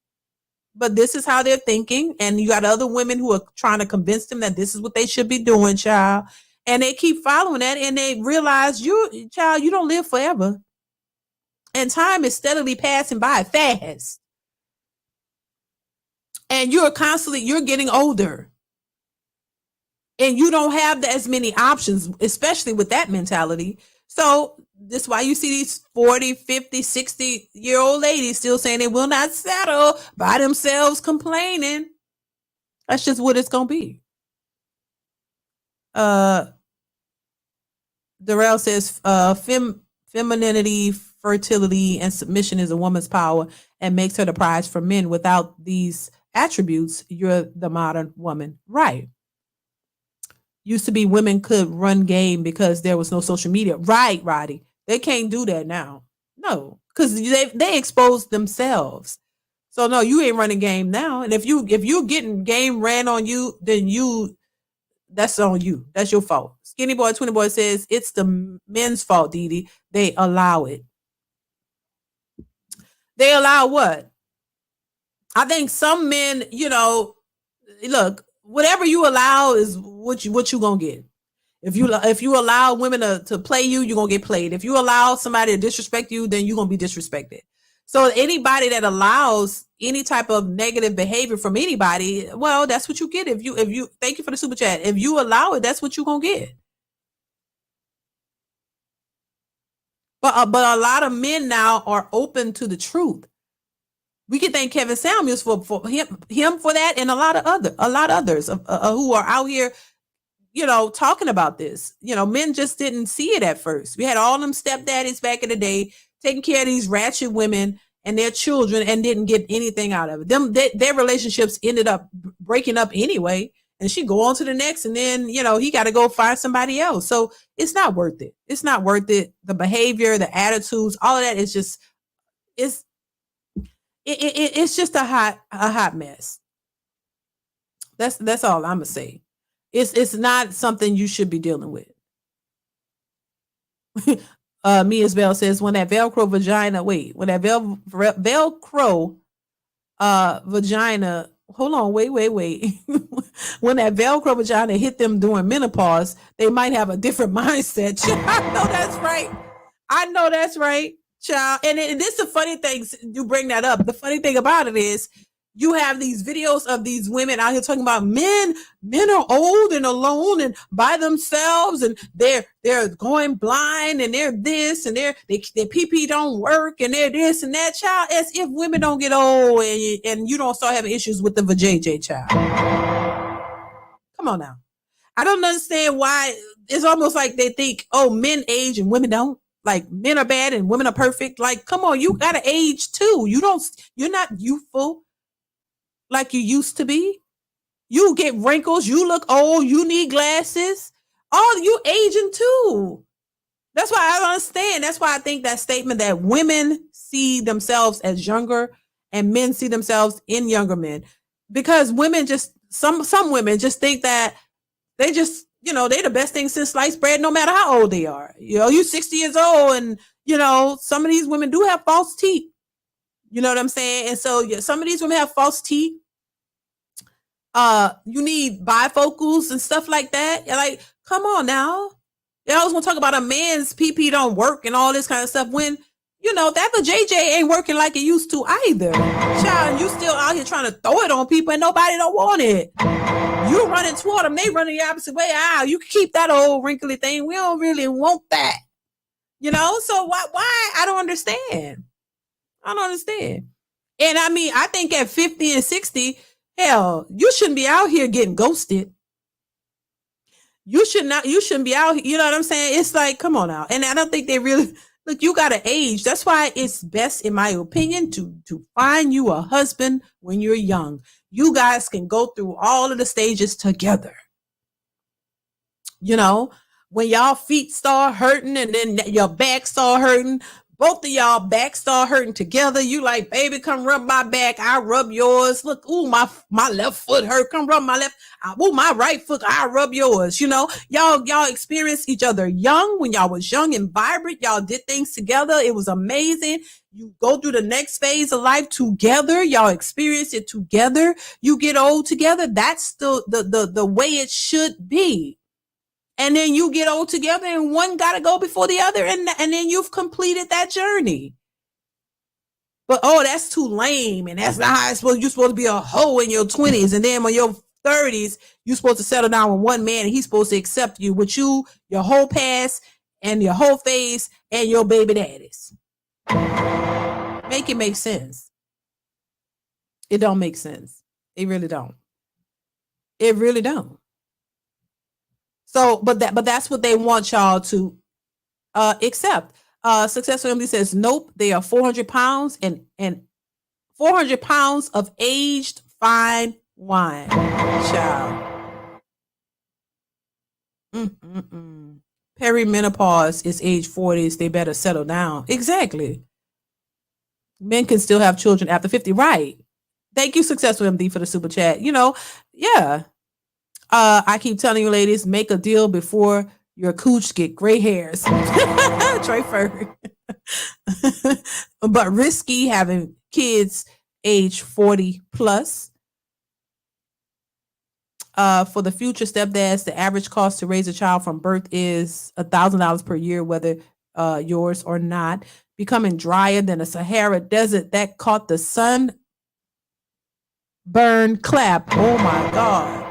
But this is how they're thinking. And you got other women who are trying to convince them that this is what they should be doing, child. And they keep following that, and they realize you don't live forever. And time is steadily passing by fast. And you're getting older. And you don't have as many options, especially with that mentality. So that's why you see these 40, 50, 60-year-old ladies still saying they will not settle, by themselves, complaining. That's just what it's going to be. Darrell says, femininity, fertility, and submission is a woman's power and makes her the prize for men. Without these attributes, you're the modern woman. Right. Used to be women could run game because there was no social media. Right, Roddy. They can't do that now. No, because they exposed themselves. So no, you ain't running game now. And if you getting game ran on you, then that's on you. That's your fault. Skinny Boy 20 Boy says it's the men's fault, DeeDee. They allow it. They allow what? I think some men, look, whatever you allow is what you gonna get. If you allow women to play you, you're gonna get played. If you allow somebody to disrespect you, then you're gonna be disrespected. So anybody that allows any type of negative behavior from anybody, well, that's what you get. If you thank you for the super chat. If you allow it, that's what you're gonna get. But a lot of men now are open to the truth. We can thank Kevin Samuels for him for that, and a lot of others who are out here, talking about this. Men just didn't see it at first. We had all them stepdaddies back in the day taking care of these ratchet women and their children and didn't get anything out of it. Their relationships ended up breaking up anyway, and she go on to the next, and then he got to go find somebody else. So it's not worth it. It's not worth it. The behavior, the attitudes, all of that is just it's just a hot mess. That's all I'm gonna say. It's not something you should be dealing with. Mia's Bell says when that Velcro vagina vagina, hold on, wait. When that Velcro vagina hit them during menopause, they might have a different mindset. I know that's right, child. And this is the funny thing, you bring that up. The funny thing about it is you have these videos of these women out here talking about men are old and alone and by themselves, and they're going blind, and they're this, and their pee don't work, and they're this and that, child, as if women don't get old and you don't start having issues with the vajayjay, child. Come on now. I don't understand why. It's almost like they think, oh, men age and women don't. Like, men are bad and women are perfect. Like, come on, you gotta age too. You're not youthful like you used to be. You get wrinkles, you look old, you need glasses. Oh, you aging too. That's why I don't understand. That's why I think that statement that women see themselves as younger and men see themselves in younger men. Because women just, some women just think that they just, they the best thing since sliced bread, no matter how old they are. You 60 years old, and some of these women do have false teeth. You know what I'm saying? And so some of these women have false teeth. You need bifocals and stuff like that. You're like, come on now. They always want to talk about a man's PP don't work and all this kind of stuff when, that the JJ ain't working like it used to either. Child, you still out here trying to throw it on people and nobody don't want it. You running toward them, they running the opposite way. You can keep that old wrinkly thing. We don't really want that. So why? I don't understand. And I mean, I think at 50 and 60, hell, you shouldn't be out here getting ghosted. You shouldn't be out here. You know what I'm saying? It's like, come on now. And I don't think they really, look, you got to age. That's why it's best, in my opinion, to find you a husband when you're young. You guys can go through all of the stages together. When y'all feet start hurting and then your back start hurting, both of y'all back start hurting together. You like, baby, come rub my back. I rub yours. Look, ooh, my left foot hurt. Come rub my left. Ooh, my right foot. I rub yours. Y'all experience each other young. When y'all was young and vibrant, y'all did things together. It was amazing. You go through the next phase of life together. Y'all experience it together. You get old together. That's the way it should be. And then you get old together and one got to go before the other. And then you've completed that journey. But, that's too lame. And that's not how you're supposed to be a hoe in your 20s. And then when you're 30s, you're supposed to settle down with one man and he's supposed to accept you with you, your whole past and your whole face and your baby daddies. Make it make sense. It don't make sense. It really don't. It really don't. So, but that's what they want y'all to accept. Successful Emily says, nope, they are 400 pounds and 400 pounds of aged fine wine. Child. Perimenopause is age 40s. They better settle down. Exactly. Men can still have children after 50. Right. Thank you, Successful MD, for the super chat. Yeah. I keep telling you, ladies, make a deal before your cooch get gray hairs. Trey Fur. But risky having kids age 40 plus. For the future stepdads, the average cost to raise a child from birth is $1,000 per year, whether yours or not. Becoming drier than a Sahara desert that caught the sun burn clap. Oh my God.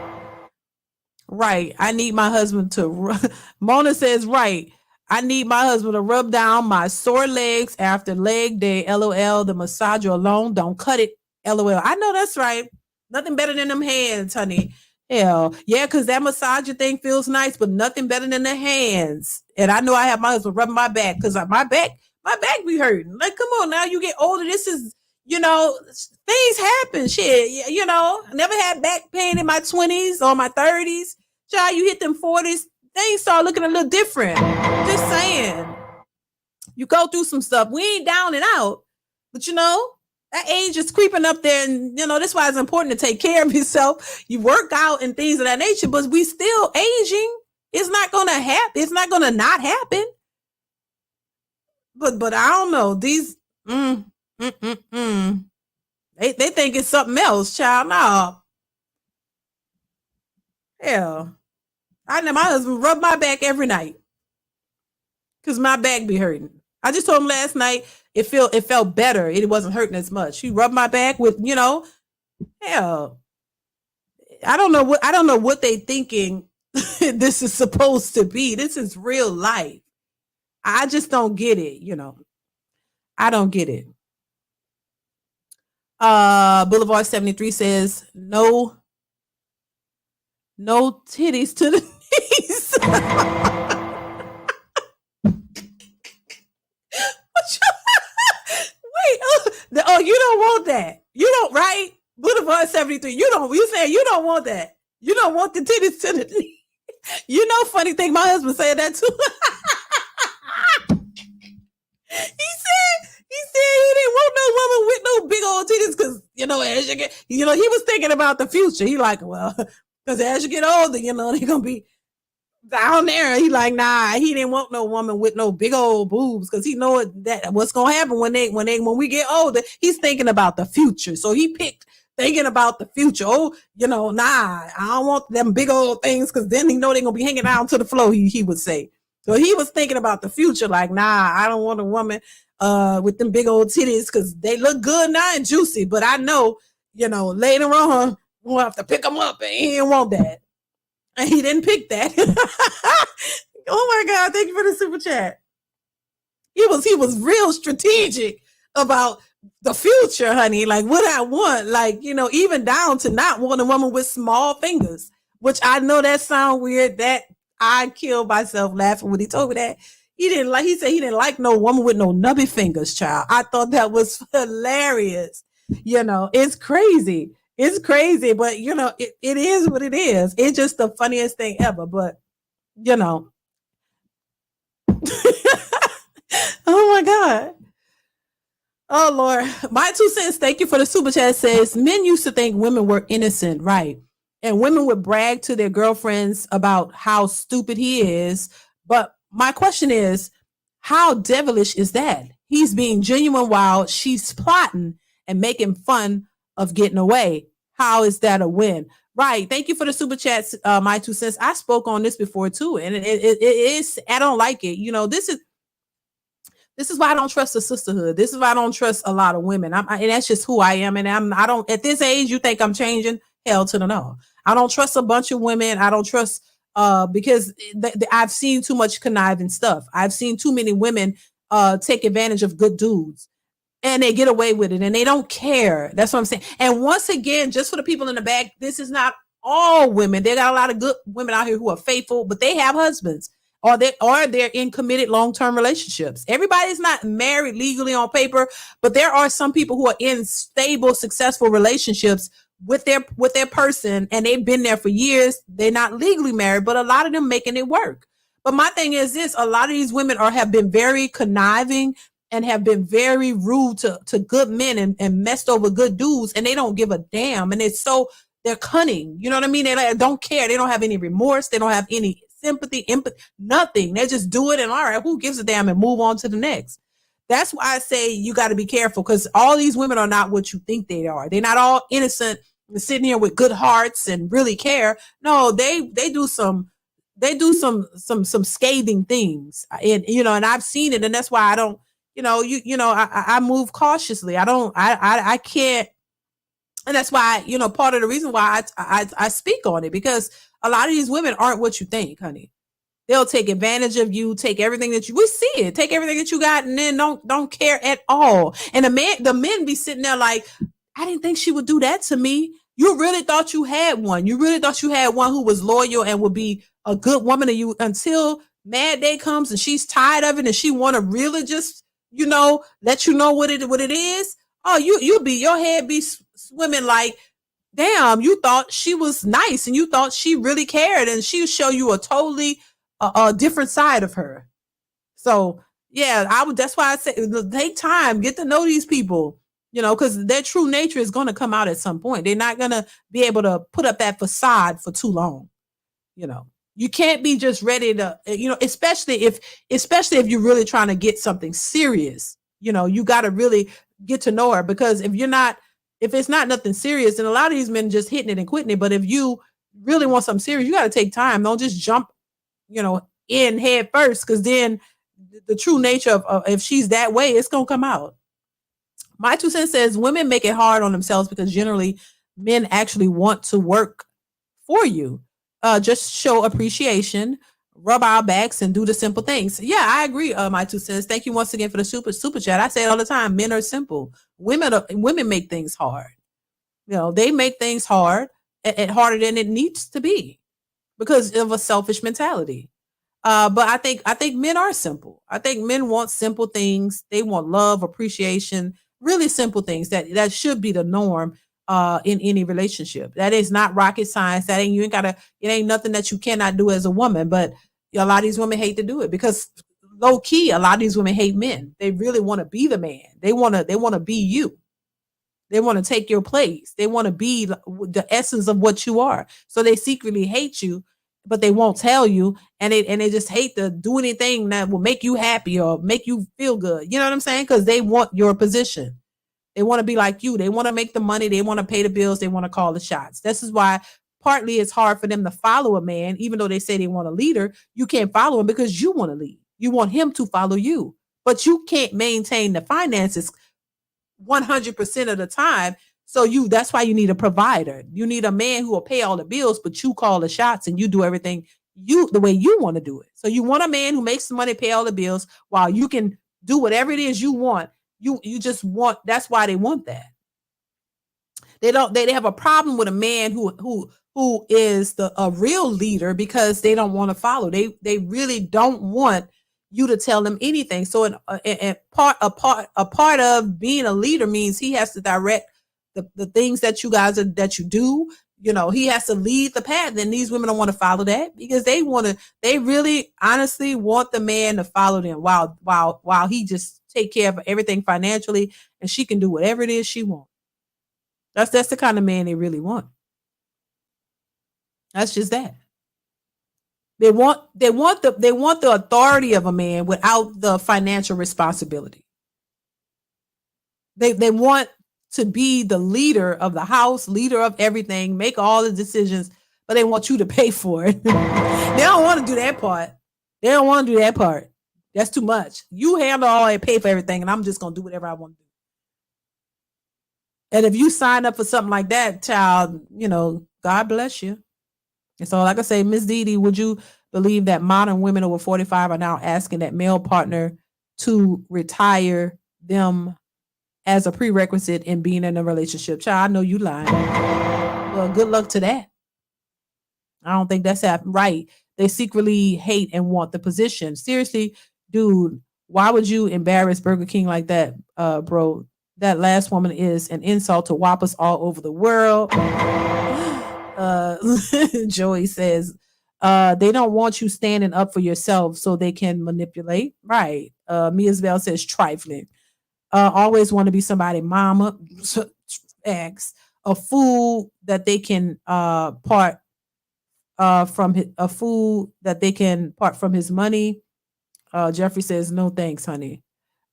Right. I need my husband to Mona says, right. I need my husband to rub down my sore legs after leg day. LOL. The massager alone don't cut it. LOL. I know that's right. Nothing better than them hands, honey. Hell, yeah, because that massager thing feels nice, but nothing better than the hands. And I know I have my husband rubbing my back because my back be hurting. Like, come on now, you get older. This is, things happen. Shit, I never had back pain in my 20s or my 30s. Child, you hit them 40s, things start looking a little different. Just saying. You go through some stuff. We ain't down and out, but that age is creeping up there, and that's why it's important to take care of yourself. You work out and things of that nature, but we still aging. It's not gonna happen. It's not gonna not happen. But I don't know. These they think it's something else, child. No. Hell. I know my husband rub my back every night. Cause my back be hurting. I just told him last night it felt better. It wasn't hurting as much. He rubbed my back with, hell. I don't know what they thinking this is supposed to be. This is real life. I just don't get it, I don't get it. Boulevard 73 says no titties to the knees. You don't want that. You don't, right? Boulevard 73. You saying you don't want that. You don't want the titties to the knee. Funny thing, my husband said that too. He said he didn't want no woman with no big old titties because, as you get, he was thinking about the future. He like, well, because as you get older, they're going to be down there. He like, nah, he didn't want no woman with no big old boobs because he know that what's gonna happen when we get older. He's thinking about the future, so he picked thinking about the future. Oh, nah, I don't want them big old things because then they're gonna be hanging down to the floor. He would say. So he was thinking about the future, like, nah, I don't want a woman with them big old titties because they look good now and juicy, but I know, later on we'll have to pick them up, and he didn't want that. And he didn't pick that. Oh my God, thank you for the super chat. He was real strategic about the future, honey. Like what I want, like, even down to not want a woman with small fingers, which I know that sound weird. That I killed myself laughing when he told me that. He said he didn't like no woman with no nubby fingers, child. I thought that was hilarious. It's crazy. It's crazy, but it is what it is. It's just the funniest thing ever. But oh my God. Oh Lord. My 2 cents. Thank you for the super chat. Says men used to think women were innocent, right? And women would brag to their girlfriends about how stupid he is. But my question is, how devilish is that? He's being genuine while she's plotting and making fun of getting away. How is that a win? Right. Thank you for the super chats. My 2 cents. I spoke on this before too, and it is. I don't like it. This is why I don't trust the sisterhood. This is why I don't trust a lot of women. And that's just who I am. And I don't. At this age, you think I'm changing? Hell to the no. I don't trust a bunch of women. I don't trust because I've seen too much conniving stuff. I've seen too many women take advantage of good dudes. And they get away with it and they don't care. That's what I'm saying. And once again, just for the people in the back, this is not all women. They got a lot of good women out here who are faithful, but they have husbands or they're in committed long-term relationships. Everybody's not married legally on paper, but there are some people who are in stable, successful relationships with their person, and they've been there for years. They're not legally married, but a lot of them making it work. But my thing is this: a lot of these women have been very conniving and have been very rude to good men and messed over good dudes, and they don't give a damn. And they're cunning. You know what I mean? They don't care. They don't have any remorse. They don't have any sympathy, empathy, nothing. They just do it and all right, who gives a damn, and move on to the next. That's why I say you got to be careful, because all these women are not what you think they are. They're not all innocent sitting here with good hearts and really care. No, they do some scathing things, and and I've seen it, and that's why I don't, I move cautiously. I can't, and that's why part of the reason why I speak on it, because a lot of these women aren't what you think, honey. They'll take advantage of you, take everything that we see it, take everything that you got, and then don't care at all. And the men be sitting there like, I didn't think she would do that to me. You really thought you had one. You really thought you had one who was loyal and would be a good woman to you, until mad day comes and she's tired of it and she want to really just, let you know what it is. Oh, your head be swimming like, damn, you thought she was nice and you thought she really cared, and she'll show you a totally a different side of her. So yeah, that's why I say take time, get to know these people, because their true nature is going to come out at some point. They're not going to be able to put up that facade for too long. You can't be just ready to, especially if you're really trying to get something serious. You got to really get to know her, because if it's not nothing serious, and a lot of these men just hitting it and quitting it. But if you really want something serious, you got to take time. Don't just jump, in head first, because then the true nature of if she's that way, it's gonna come out. My 2 cents says women make it hard on themselves because generally men actually want to work for you. Just show appreciation, rub our backs, and do the simple things. Yeah, I agree. My 2 cents. Thank you once again for the super chat. I say it all the time. Men are simple. Women make things hard. They make things hard and harder than it needs to be because of a selfish mentality. But I think men are simple. I think men want simple things. They want love, appreciation, really simple things that should be the norm in any relationship. That is not rocket science. It ain't nothing that you cannot do as a woman. But a lot of these women hate to do it because low key, a lot of these women hate men. They really want to be the man. They want to be you. They want to take your place. They want to be the essence of what you are. So they secretly hate you, but they won't tell you. And they just hate to do anything that will make you happy or make you feel good. You know what I'm saying? Because they want your position. They want to be like you. They want to make the money. They want to pay the bills. They want to call the shots. This is why partly it's hard for them to follow a man, even though they say they want a leader. You can't follow him because you want to lead. You want him to follow you, but you can't maintain the finances 100% of the time. So that's why you need a provider. You need a man who will pay all the bills, but you call the shots and you do everything the way you want to do it. So you want a man who makes the money, pay all the bills, while you can do whatever it is you want. You just want, that's why they want that. They have a problem with a man who is a real leader because they don't want to follow. They really don't want you to tell them anything. So a part of being a leader means he has to direct the things that you guys that you do. He has to lead the path. And these women don't want to follow that because they really honestly want the man to follow them while he just take care of everything financially and she can do whatever it is she wants. That's the kind of man they really want. That's just that. They want the authority of a man without the financial responsibility. They want to be the leader of the house, leader of everything, make all the decisions, but they want you to pay for it. They don't want to do that part. They don't want to do that part. That's too much. You handle all and pay for everything, and I'm just gonna do whatever I want to do. And if you sign up for something like that, child, God bless you. And so, like I say, Miss DeeDee, would you believe that modern women over 45 are now asking that male partner to retire them as a prerequisite in being in a relationship? Child, I know you lying. Well, good luck to that. I don't think that's right. They secretly hate and want the position. Seriously, dude, why would you embarrass Burger King like that, bro? That last woman is an insult to whoppers all over the world. Joey says, they don't want you standing up for yourself so they can manipulate. Right. Mia's Bell says trifling. Always want to be somebody mama. X. A fool that they can part from his money. Jeffrey says, no thanks, honey.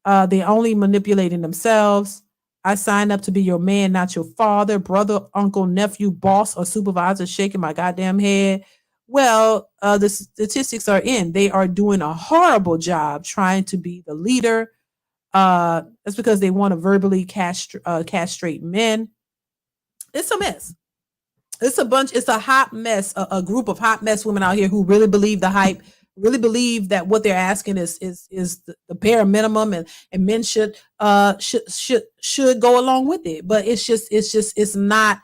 They only manipulating themselves. I signed up to be your man, not your father, brother, uncle, nephew, boss, or supervisor. Shaking my goddamn head. Well, the statistics are in. They are doing a horrible job trying to be the leader. That's because they want to verbally castrate men. It's a mess. It's a hot mess, a group of hot mess women out here who really believe the hype, really believe that what they're asking is the bare minimum, and men should go along with it. But it's not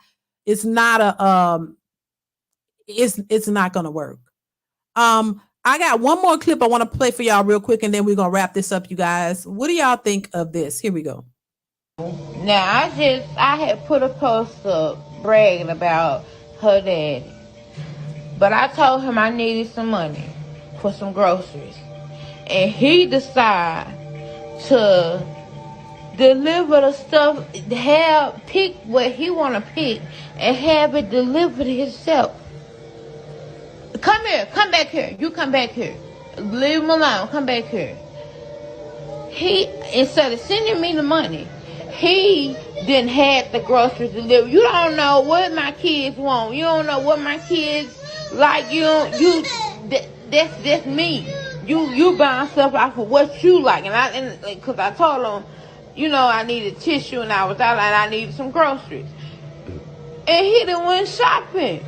gonna work. I got one more clip I want to play for y'all real quick, and then we're gonna wrap this up, you guys. What do y'all think of this? Here we go. Now I had put a post up bragging about her daddy, but I told him I needed some money for some groceries, and he decided to deliver the stuff, pick what he want to pick, and have it delivered himself. Come here, come back here. You come back here. Leave him alone. Come back here. He, instead of sending me the money, he then had the groceries delivered. You don't know what my kids want. You don't know what my kids like. That's me. You buying stuff off of what you like, and because I told him, I needed tissue, and I was out, and I needed some groceries, and he done went shopping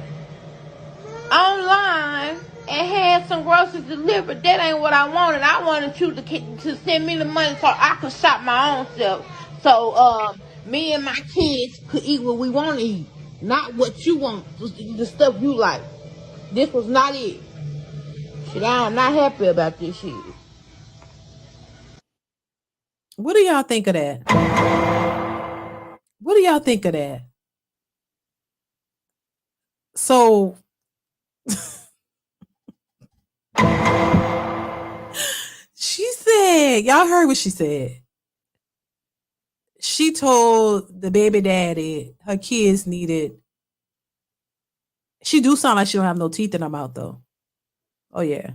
online and had some groceries delivered. That ain't what I wanted. I wanted you to send me the money so I could shop my own self. So me and my kids could eat what we want to eat, not what you want, the stuff you like. This was not it. Shit, I'm not happy about this shit. What do y'all think of that? What do y'all think of that? So she said, y'all heard what she said. She told the baby daddy her kids needed. She do sound like she don't have no teeth in her mouth though. Oh yeah.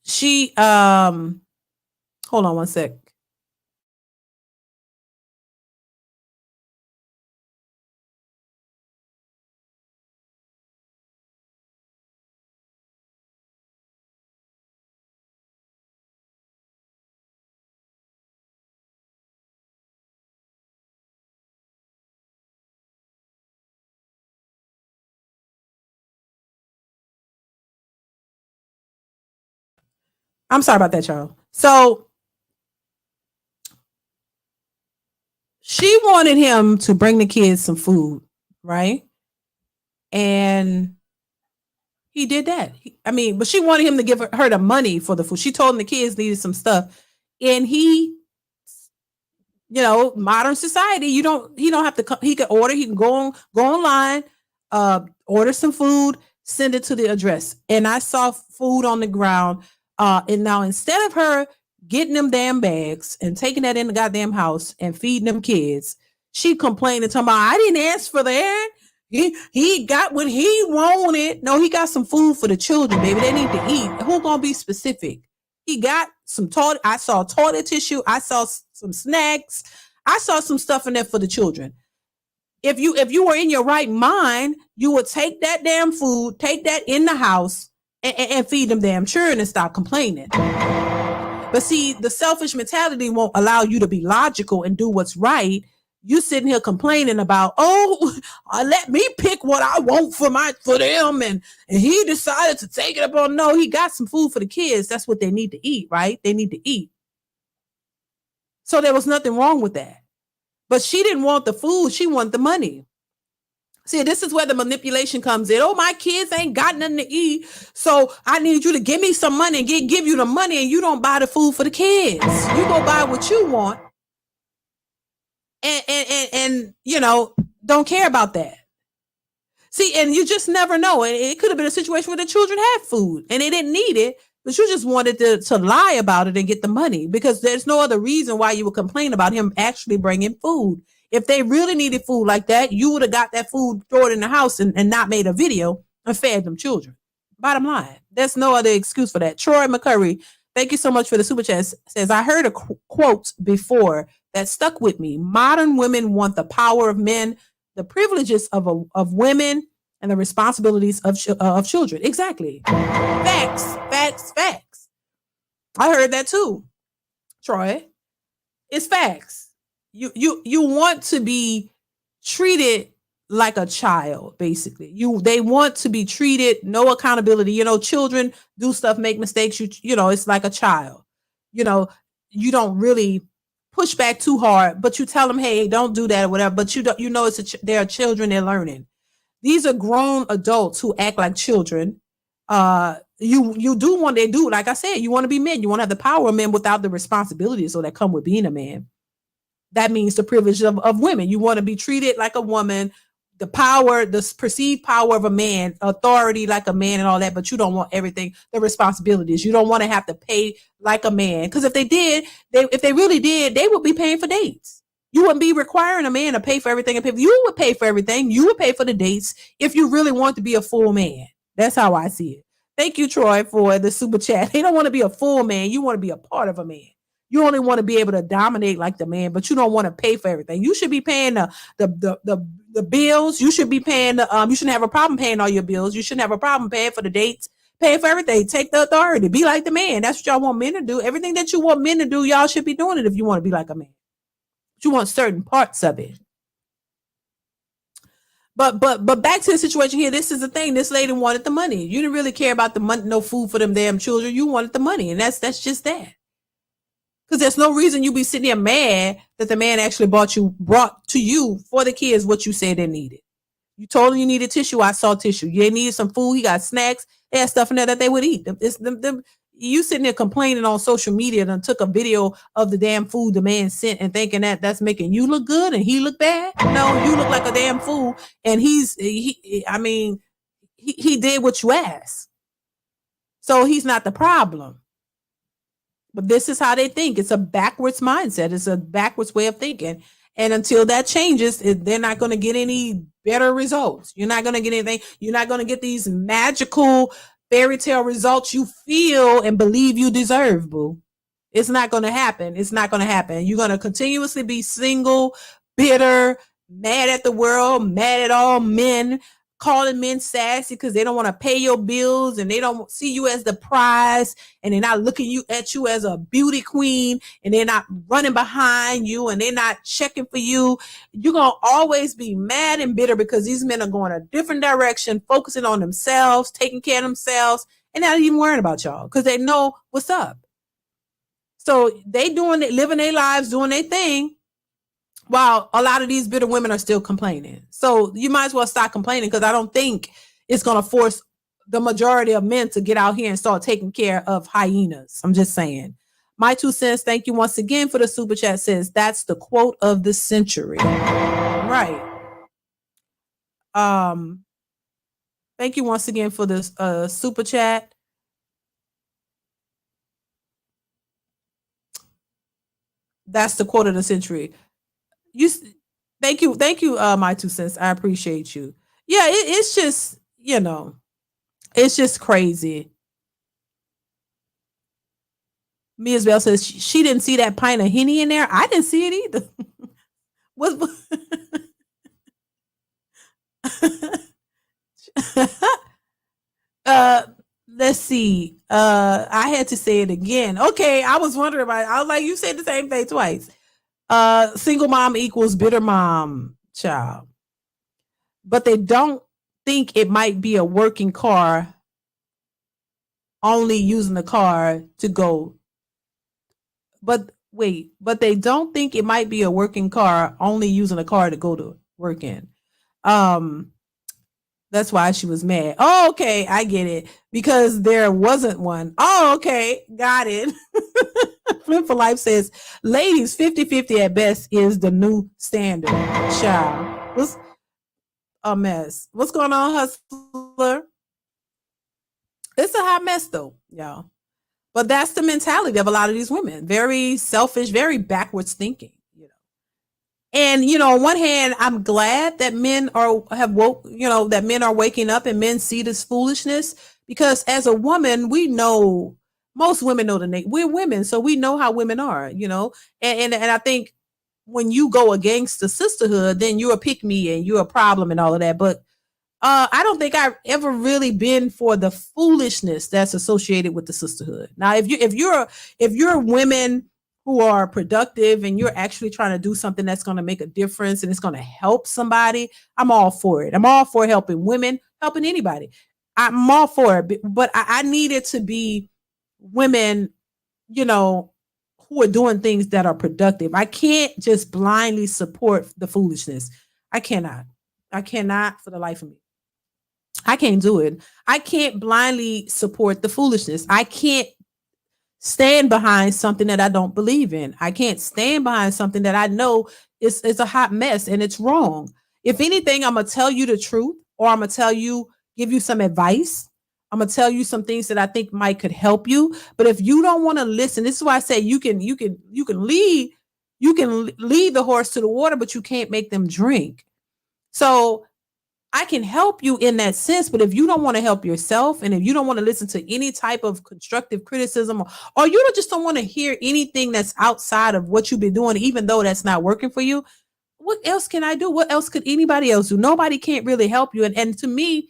She hold on one sec. I'm sorry about that, y'all. So she wanted him to bring the kids some food, right? And he did that. But she wanted him to give her the money for the food. She told him the kids needed some stuff. And he, modern society, he don't have to come. He can order, he can go online, order some food, send it to the address. And I saw food on the ground. And now instead of her getting them damn bags and taking that in the goddamn house and feeding them kids, she complained and talking about, I didn't ask for that. He got what he wanted. No, he got some food for the children, baby. They need to eat. Who gonna be specific? He got some toilet. I saw toilet tissue. I saw some snacks. I saw some stuff in there for the children. If you were in your right mind, you would take that damn food, take that in the house, and feed them damn children and stop complaining. But see, the selfish mentality won't allow you to be logical and do what's right. You sitting here complaining about, let me pick what I want for them, and he decided to take it up on. No, he got some food for the kids. That's what they need to eat, right? They need to eat. So there was nothing wrong with that. But she didn't want the food. She wanted the money. See, this is where the manipulation comes in. Oh, my kids ain't got nothing to eat, so I need you to give me some money and give you the money, and you don't buy the food for the kids. You go buy what you want, and don't care about that. See, and you just never know. And it could have been a situation where the children had food and they didn't need it, but you just wanted to lie about it and get the money, because there's no other reason why you would complain about him actually bringing food. If they really needed food like that, you would have got that food, throw it in the house, and not made a video and fed them children. Bottom line, there's no other excuse for that. Troy McCurry, thank you so much for the super chat. Says, I heard a quote before that stuck with me. Modern women want the power of men, the privileges of women, and the responsibilities of children. Exactly. Facts, facts, facts. I heard that too, Troy. It's facts. You want to be treated like a child, basically. They want to be treated, no accountability. Children do stuff, make mistakes. It's like a child. You don't really push back too hard, but you tell them, hey, don't do that or whatever. But they are children, they're learning. These are grown adults who act like children. You do want, they do, like I said, you want to be men. You want to have the power of men without the responsibilities that come with being a man. That means the privilege of women. You want to be treated like a woman, the power, the perceived power of a man, authority like a man and all that, but you don't want everything, the responsibilities. You don't want to have to pay like a man. Because if they really did, they would be paying for dates. You wouldn't be requiring a man to pay for everything. You would pay for everything. You would pay for the dates if you really want to be a full man. That's how I see it. Thank you, Troy, for the super chat. They don't want to be a full man. You want to be a part of a man. You only want to be able to dominate like the man, but you don't want to pay for everything. You should be paying the bills. You should be paying you shouldn't have a problem paying all your bills. You shouldn't have a problem paying for the dates, paying for everything. Take the authority. Be like the man. That's what y'all want men to do. Everything that you want men to do, y'all should be doing it if you want to be like a man. But you want certain parts of it. But back to the situation here. This is the thing. This lady wanted the money. You didn't really care about the money, no food for them damn children. You wanted the money, and that's just that. Because there's no reason you be sitting there mad that the man actually brought to you for the kids what you said they needed. You told him you needed tissue. I saw tissue. They needed some food. He got snacks. They had stuff in there that they would eat. You sitting there complaining on social media and took a video of the damn food the man sent and thinking that that's making you look good and he look bad. No, you look like a damn fool. And he did what you asked. So he's not the problem. But this is how they think. It's a backwards mindset. It's a backwards way of thinking. And until that changes, they're not going to get any better results. You're not going to get anything. You're not going to get these magical fairy tale results you feel and believe you deserve, boo. It's not going to happen. It's not going to happen. You're going to continuously be single, bitter, mad at the world, mad at all men, calling men sassy because they don't want to pay your bills and they don't see you as the prize and they're not looking at you as a beauty queen and they're not running behind you and they're not checking for you. You're going to always be mad and bitter because these men are going a different direction, focusing on themselves, taking care of themselves, and not even worrying about y'all because they know what's up. So they living their lives, doing their thing, while a lot of these bitter women are still complaining. So you might as well stop complaining because I don't think it's going to force the majority of men to get out here and start taking care of hyenas. I'm just saying. My 2 cents, thank you once again for the super chat, says that's the quote of the century. Right. Thank you once again for this super chat. That's the quote of the century. Thank you, my 2 cents. I appreciate you. Yeah, it's just, it's just crazy. Ms. Bell says she didn't see that pint of Henny in there. I didn't see it either. Let's see. I had to say it again. Okay, I was wondering about it. I was like, you said the same thing twice. Single mom equals bitter mom child. But they don't think it might be a working car, only using the car to go. But they don't think it might be a working car, only using a car to go to work in. That's why she was mad. Oh, okay, I get it. Because there wasn't one. Oh, okay, got it. Flip for Life says, ladies, 50-50 at best is the new standard. Child. What's a mess? What's going on, hustler? It's a hot mess, though, y'all. But that's the mentality of a lot of these women. Very selfish, very backwards thinking. And, on one hand, I'm glad that men are waking up and men see this foolishness, because as a woman, we know, most women know we're women, so we know how women are, and I think when you go against the sisterhood, then you're a pick me and you're a problem and all of that. But I don't think I've ever really been for the foolishness that's associated with the sisterhood. Now, if you're women who are productive and you're actually trying to do something that's going to make a difference and it's going to help somebody, I'm all for it. I'm all for helping women, helping anybody. I'm all for it. But I need it to be women, you know, who are doing things that are productive. I can't just blindly support the foolishness. I cannot for the life of me. I can't do it. I can't blindly support the foolishness. I can't stand behind something that I don't believe in. I can't stand behind something that I know is a hot mess and it's wrong. If anything, I'm going to tell you the truth, or I'm going to give you some advice. I'm going to tell you some things that I think could help you. But if you don't want to listen, this is why I say you can lead the horse to the water, but you can't make them drink. So I can help you in that sense, but if you don't want to help yourself, and if you don't want to listen to any type of constructive criticism, or you just don't want to hear anything that's outside of what you've been doing, even though that's not working for you, what else can I do? What else could anybody else do? Nobody can't really help you. And to me,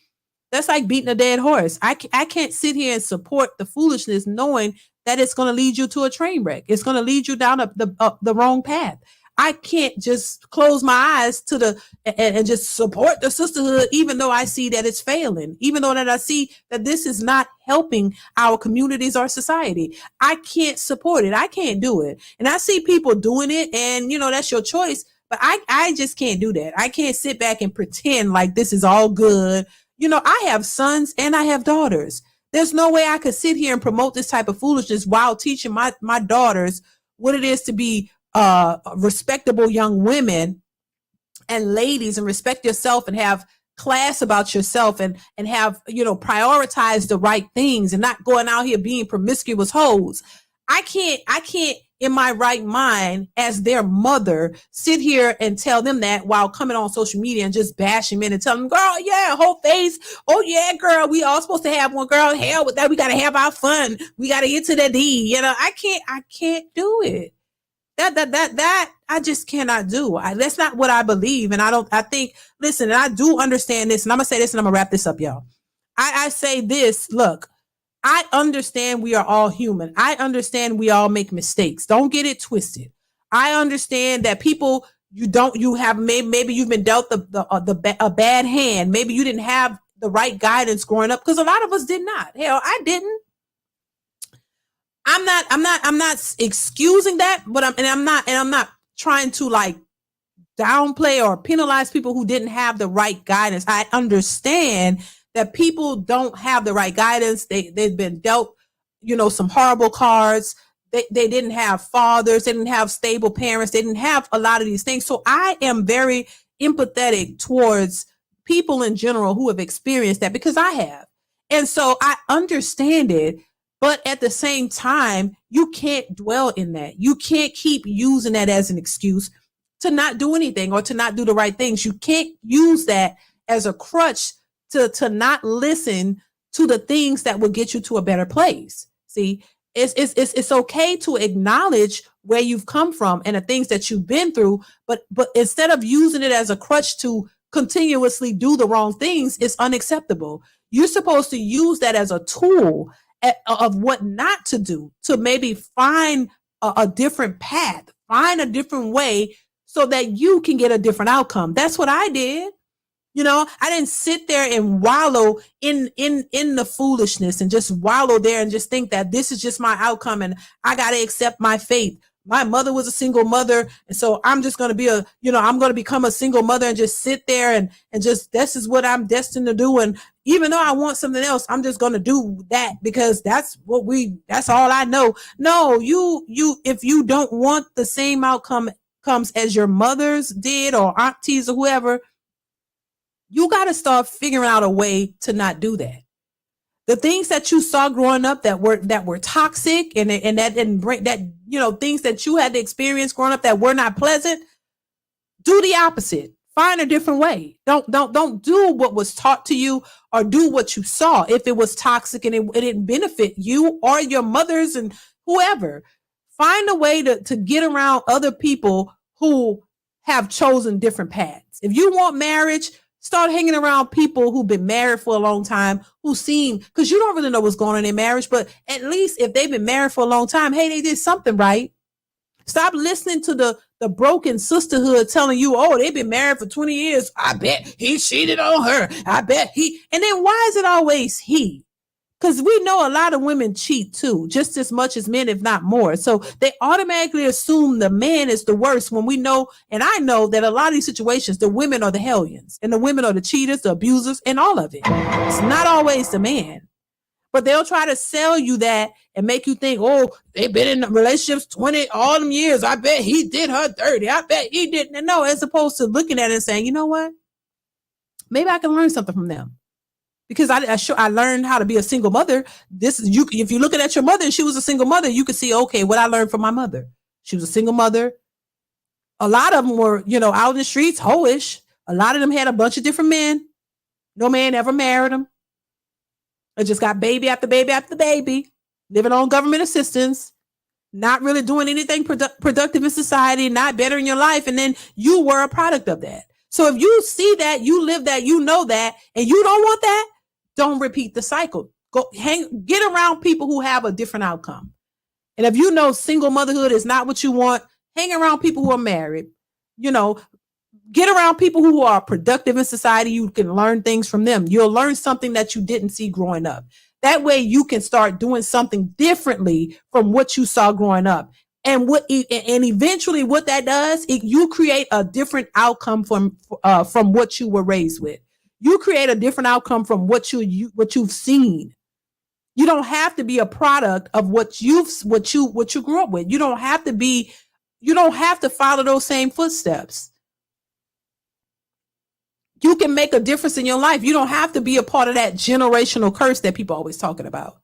that's like beating a dead horse. I can't sit here and support the foolishness knowing that it's going to lead you to a train wreck. It's going to lead you down the wrong path. I can't just close my eyes to and just support the sisterhood, even though I see that it's failing, even though that I see that this is not helping our communities or society. I can't support it. I can't do it. And I see people doing it, and that's your choice. But I just can't do that. I can't sit back and pretend like this is all good. I have sons and I have daughters. There's no way I could sit here and promote this type of foolishness while teaching my daughters what it is to be respectable young women and ladies, and respect yourself and have class about yourself and have, prioritize the right things and not going out here being promiscuous hoes. I can't in my right mind as their mother sit here and tell them that while coming on social media and just bashing men and telling them, girl, yeah, whole face. Oh yeah, girl, we all supposed to have one. Girl, hell with that. We got to have our fun. We got to get to the D. I can't do it. That I just cannot do. That's not what I believe. And listen, and I do understand this, and I'm going to say this and I'm going to wrap this up, y'all. I say this, look, I understand we are all human. I understand we all make mistakes. Don't get it twisted. I understand that people, maybe you've been dealt a bad hand. Maybe you didn't have the right guidance growing up, because a lot of us did not. Hell, I didn't. I'm not excusing that, but I'm not trying to like downplay or penalize people who didn't have the right guidance. I understand that people don't have the right guidance. They've been dealt, some horrible cards. They didn't have fathers. They didn't have stable parents. They didn't have a lot of these things. So I am very empathetic towards people in general who have experienced that, because I have. And so I understand it. But at the same time, you can't dwell in that. You can't keep using that as an excuse to not do anything or to not do the right things. You can't use that as a crutch to not listen to the things that will get you to a better place. See, it's okay to acknowledge where you've come from and the things that you've been through, but instead of using it as a crutch to continuously do the wrong things, it's unacceptable. You're supposed to use that as a tool of what not to do, to maybe find a different path, find a different way so that you can get a different outcome. That's what I did. I didn't sit there and wallow in the foolishness and just wallow there and just think that this is just my outcome and I got to accept my fate. My mother was a single mother, and so I'm just going to be I'm going to become a single mother and just sit there and just, this is what I'm destined to do. And even though I want something else, I'm just going to do that because that's all I know. No, if you don't want the same outcomes as your mothers did or aunties or whoever, you got to start figuring out a way to not do that. The things that you saw growing up that were toxic and that didn't bring that, things that you had to experience growing up that were not pleasant, do the opposite. Find a different way. Don't do what was taught to you or do what you saw. If it was toxic and it didn't benefit you or your mothers and whoever, find a way to get around other people who have chosen different paths. If you want marriage, start hanging around people who've been married for a long time, who seem, because you don't really know what's going on in marriage, but at least if they've been married for a long time, hey, they did something right. Stop listening to the broken sisterhood telling you, oh, they've been married for 20 years. I bet he cheated on her. I bet he. And then why is it always he? Because we know a lot of women cheat too, just as much as men, if not more. So they automatically assume the man is the worst when we know, and I know that a lot of these situations, the women are the hellions and the women are the cheaters, the abusers, and all of it. It's not always the man. But they'll try to sell you that and make you think, oh, they've been in relationships 20, all them years. I bet he did her dirty. I bet he didn't. No, as opposed to looking at it and saying, you know what? Maybe I can learn something from them. Because I learned how to be a single mother. This is you. If you're looking at your mother and she was a single mother, you could see, okay, what I learned from my mother. She was a single mother. A lot of them were, out in the streets, hoish. A lot of them had a bunch of different men. No man ever married them. They just got baby after baby after baby, living on government assistance, not really doing anything productive in society, not bettering your life. And then you were a product of that. So if you see that, you live that, you know that, and you don't want that, don't repeat the cycle. Get around people who have a different outcome. And if you know single motherhood is not what you want, hang around people who are married. Get around people who are productive in society. You can learn things from them. You'll learn something that you didn't see growing up. That way you can start doing something differently from what you saw growing up. And eventually what that does, you create a different outcome from what you were raised with. You create a different outcome from what you've seen. You don't have to be a product of what you grew up with. You don't have to follow those same footsteps. You can make a difference in your life. You don't have to be a part of that generational curse that people are always talking about.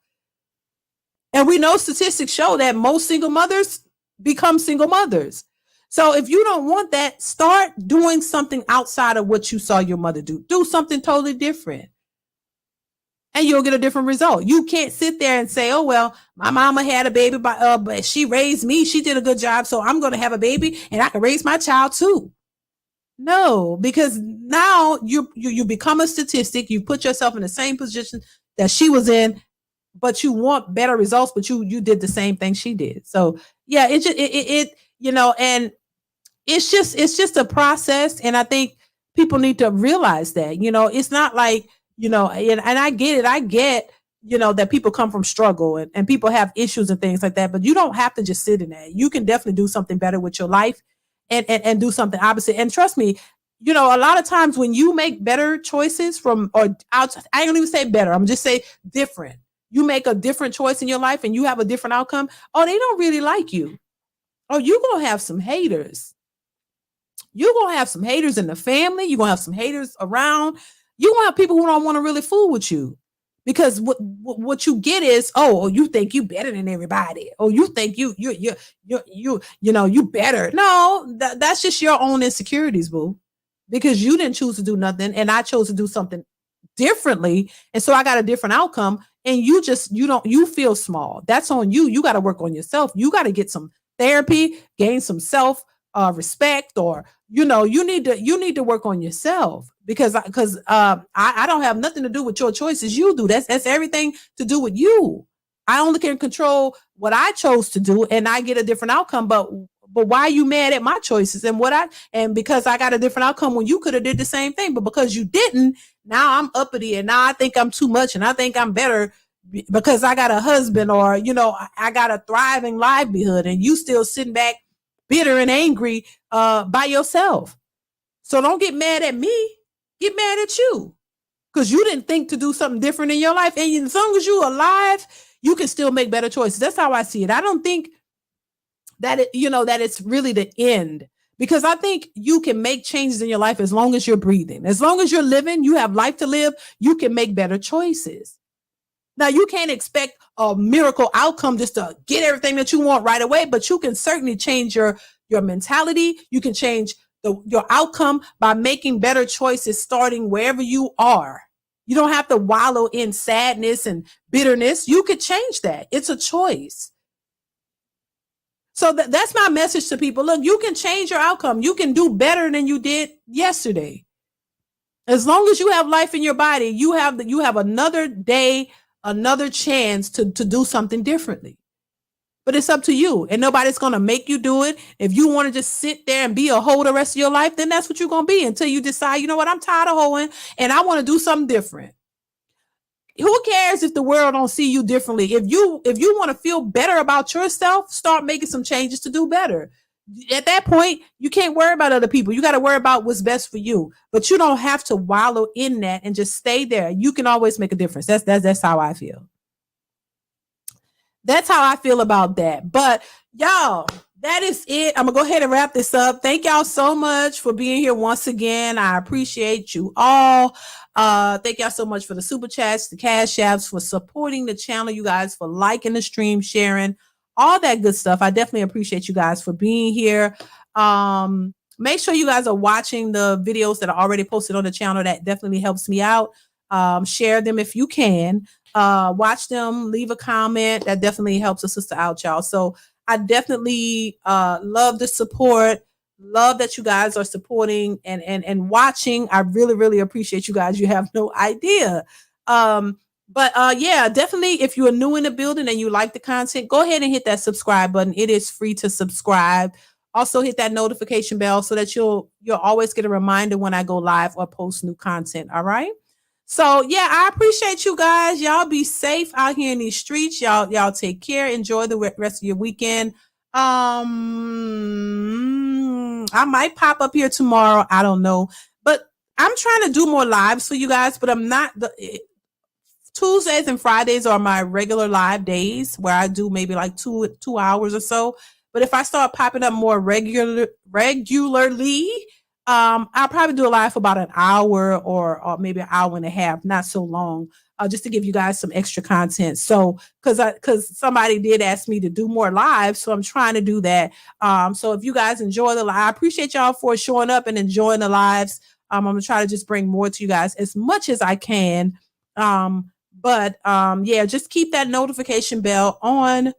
And we know statistics show that most single mothers become single mothers. So if you don't want that, start doing something outside of what you saw your mother do. Do something totally different. And you'll get a different result. You can't sit there and say, oh, well, my mama had a baby, but she raised me. She did a good job. So I'm going to have a baby and I can raise my child too. No, because now you become a statistic. You put yourself in the same position that she was in, but you want better results, but you did the same thing she did. So yeah, and it's just a process. And I think people need to realize that, it's not like, and I get it. I get, that people come from struggle and people have issues and things like that, but you don't have to just sit in that. You can definitely do something better with your life and do something opposite. And trust me, a lot of times when you make better choices I don't even say better. I'm just say different. You make a different choice in your life and you have a different outcome. Oh, they don't really like you. Oh, you're going to have some haters. You're going to have some haters in the family. You're going to have some haters around. You're going to have people who don't want to really fool with you. Because what you get is, oh, you think you better than everybody. Oh, you think you better. No, that's just your own insecurities, boo. Because you didn't choose to do nothing and I chose to do something differently. And so I got a different outcome and you feel small. That's on you. You got to work on yourself. You got to get some therapy, gain some self respect, or, you need to work on yourself because I don't have nothing to do with your choices. You do. That's everything to do with you. I only can control what I chose to do and I get a different outcome. But why are you mad at my choices and because I got a different outcome when you could have did the same thing, but because you didn't, now I'm uppity and now I think I'm too much and I think I'm better because I got a husband or, I got a thriving livelihood and you still sitting back bitter and angry by yourself. So don't get mad at me. Get mad at you because you didn't think to do something different in your life. And as long as you're alive, you can still make better choices. That's how I see it. I don't think that that it's really the end, because I think you can make changes in your life as long as you're breathing, as long as you're living, you have life to live, you can make better choices. Now you can't expect a miracle outcome just to get everything that you want right away, but you can certainly change your mentality. You can change your outcome by making better choices starting wherever you are. You don't have to wallow in sadness and bitterness. You could change that. It's a choice. So that's my message to people. Look, you can change your outcome. You can do better than you did yesterday. As long as you have life in your body, you have another day, another chance to do something differently. But it's up to you, and nobody's going to make you do it. If you want to just sit there and be a hoe the rest of your life, then that's what you're going to be until you decide, you know what, I'm tired of hoeing and I want to do something different. Who cares if the world don't see you differently? If you want to feel better about yourself, start making some changes to do better. At that point, you can't worry about other people. You got to worry about what's best for you. But you don't have to wallow in that and just stay there. You can always make a difference. That's how I feel. That's how I feel about that. But y'all, that is it. I'm going to go ahead and wrap this up. Thank y'all so much for being here once again. I appreciate you all. Thank y'all so much for the super chats, the cash apps, for supporting the channel, you guys, for liking the stream, sharing, all that good stuff. I definitely appreciate you guys for being here. Make sure you guys are watching the videos that are already posted on the channel. That definitely helps me out. Share them if you can. Watch them, leave a comment. That definitely helps a sister out, y'all. So I definitely love the support. Love that you guys are supporting and watching. I really, really appreciate you guys. You have no idea. But yeah, definitely if you are new in the building and you like the content, go ahead and hit that subscribe button. It is free to subscribe. Also hit that notification bell so that you'll always get a reminder when I go live or post new content. All right. So yeah, I appreciate you guys. Y'all be safe out here in these streets. Y'all take care. Enjoy the rest of your weekend. I might pop up here tomorrow. I don't know, but I'm trying to do more lives for you guys, but I'm not. Tuesdays and Fridays are my regular live days where I do maybe like two hours or so. But if I start popping up more regularly, I'll probably do a live for about an hour or maybe an hour and a half, not so long, just to give you guys some extra content. So, because somebody did ask me to do more lives, so I'm trying to do that. So if you guys enjoy the live, I appreciate y'all for showing up and enjoying the lives. I'm gonna try to just bring more to you guys as much as I can. Yeah, just keep that notification bell on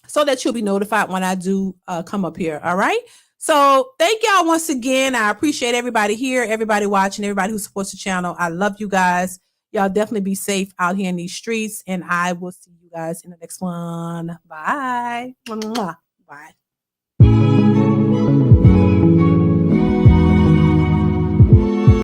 so that you'll be notified when I do come up here. All right. So thank y'all once again. I appreciate everybody here, everybody watching, everybody who supports the channel. I love you guys. Y'all definitely be safe out here in these streets, and I will see you guys in the next one. Bye. Bye.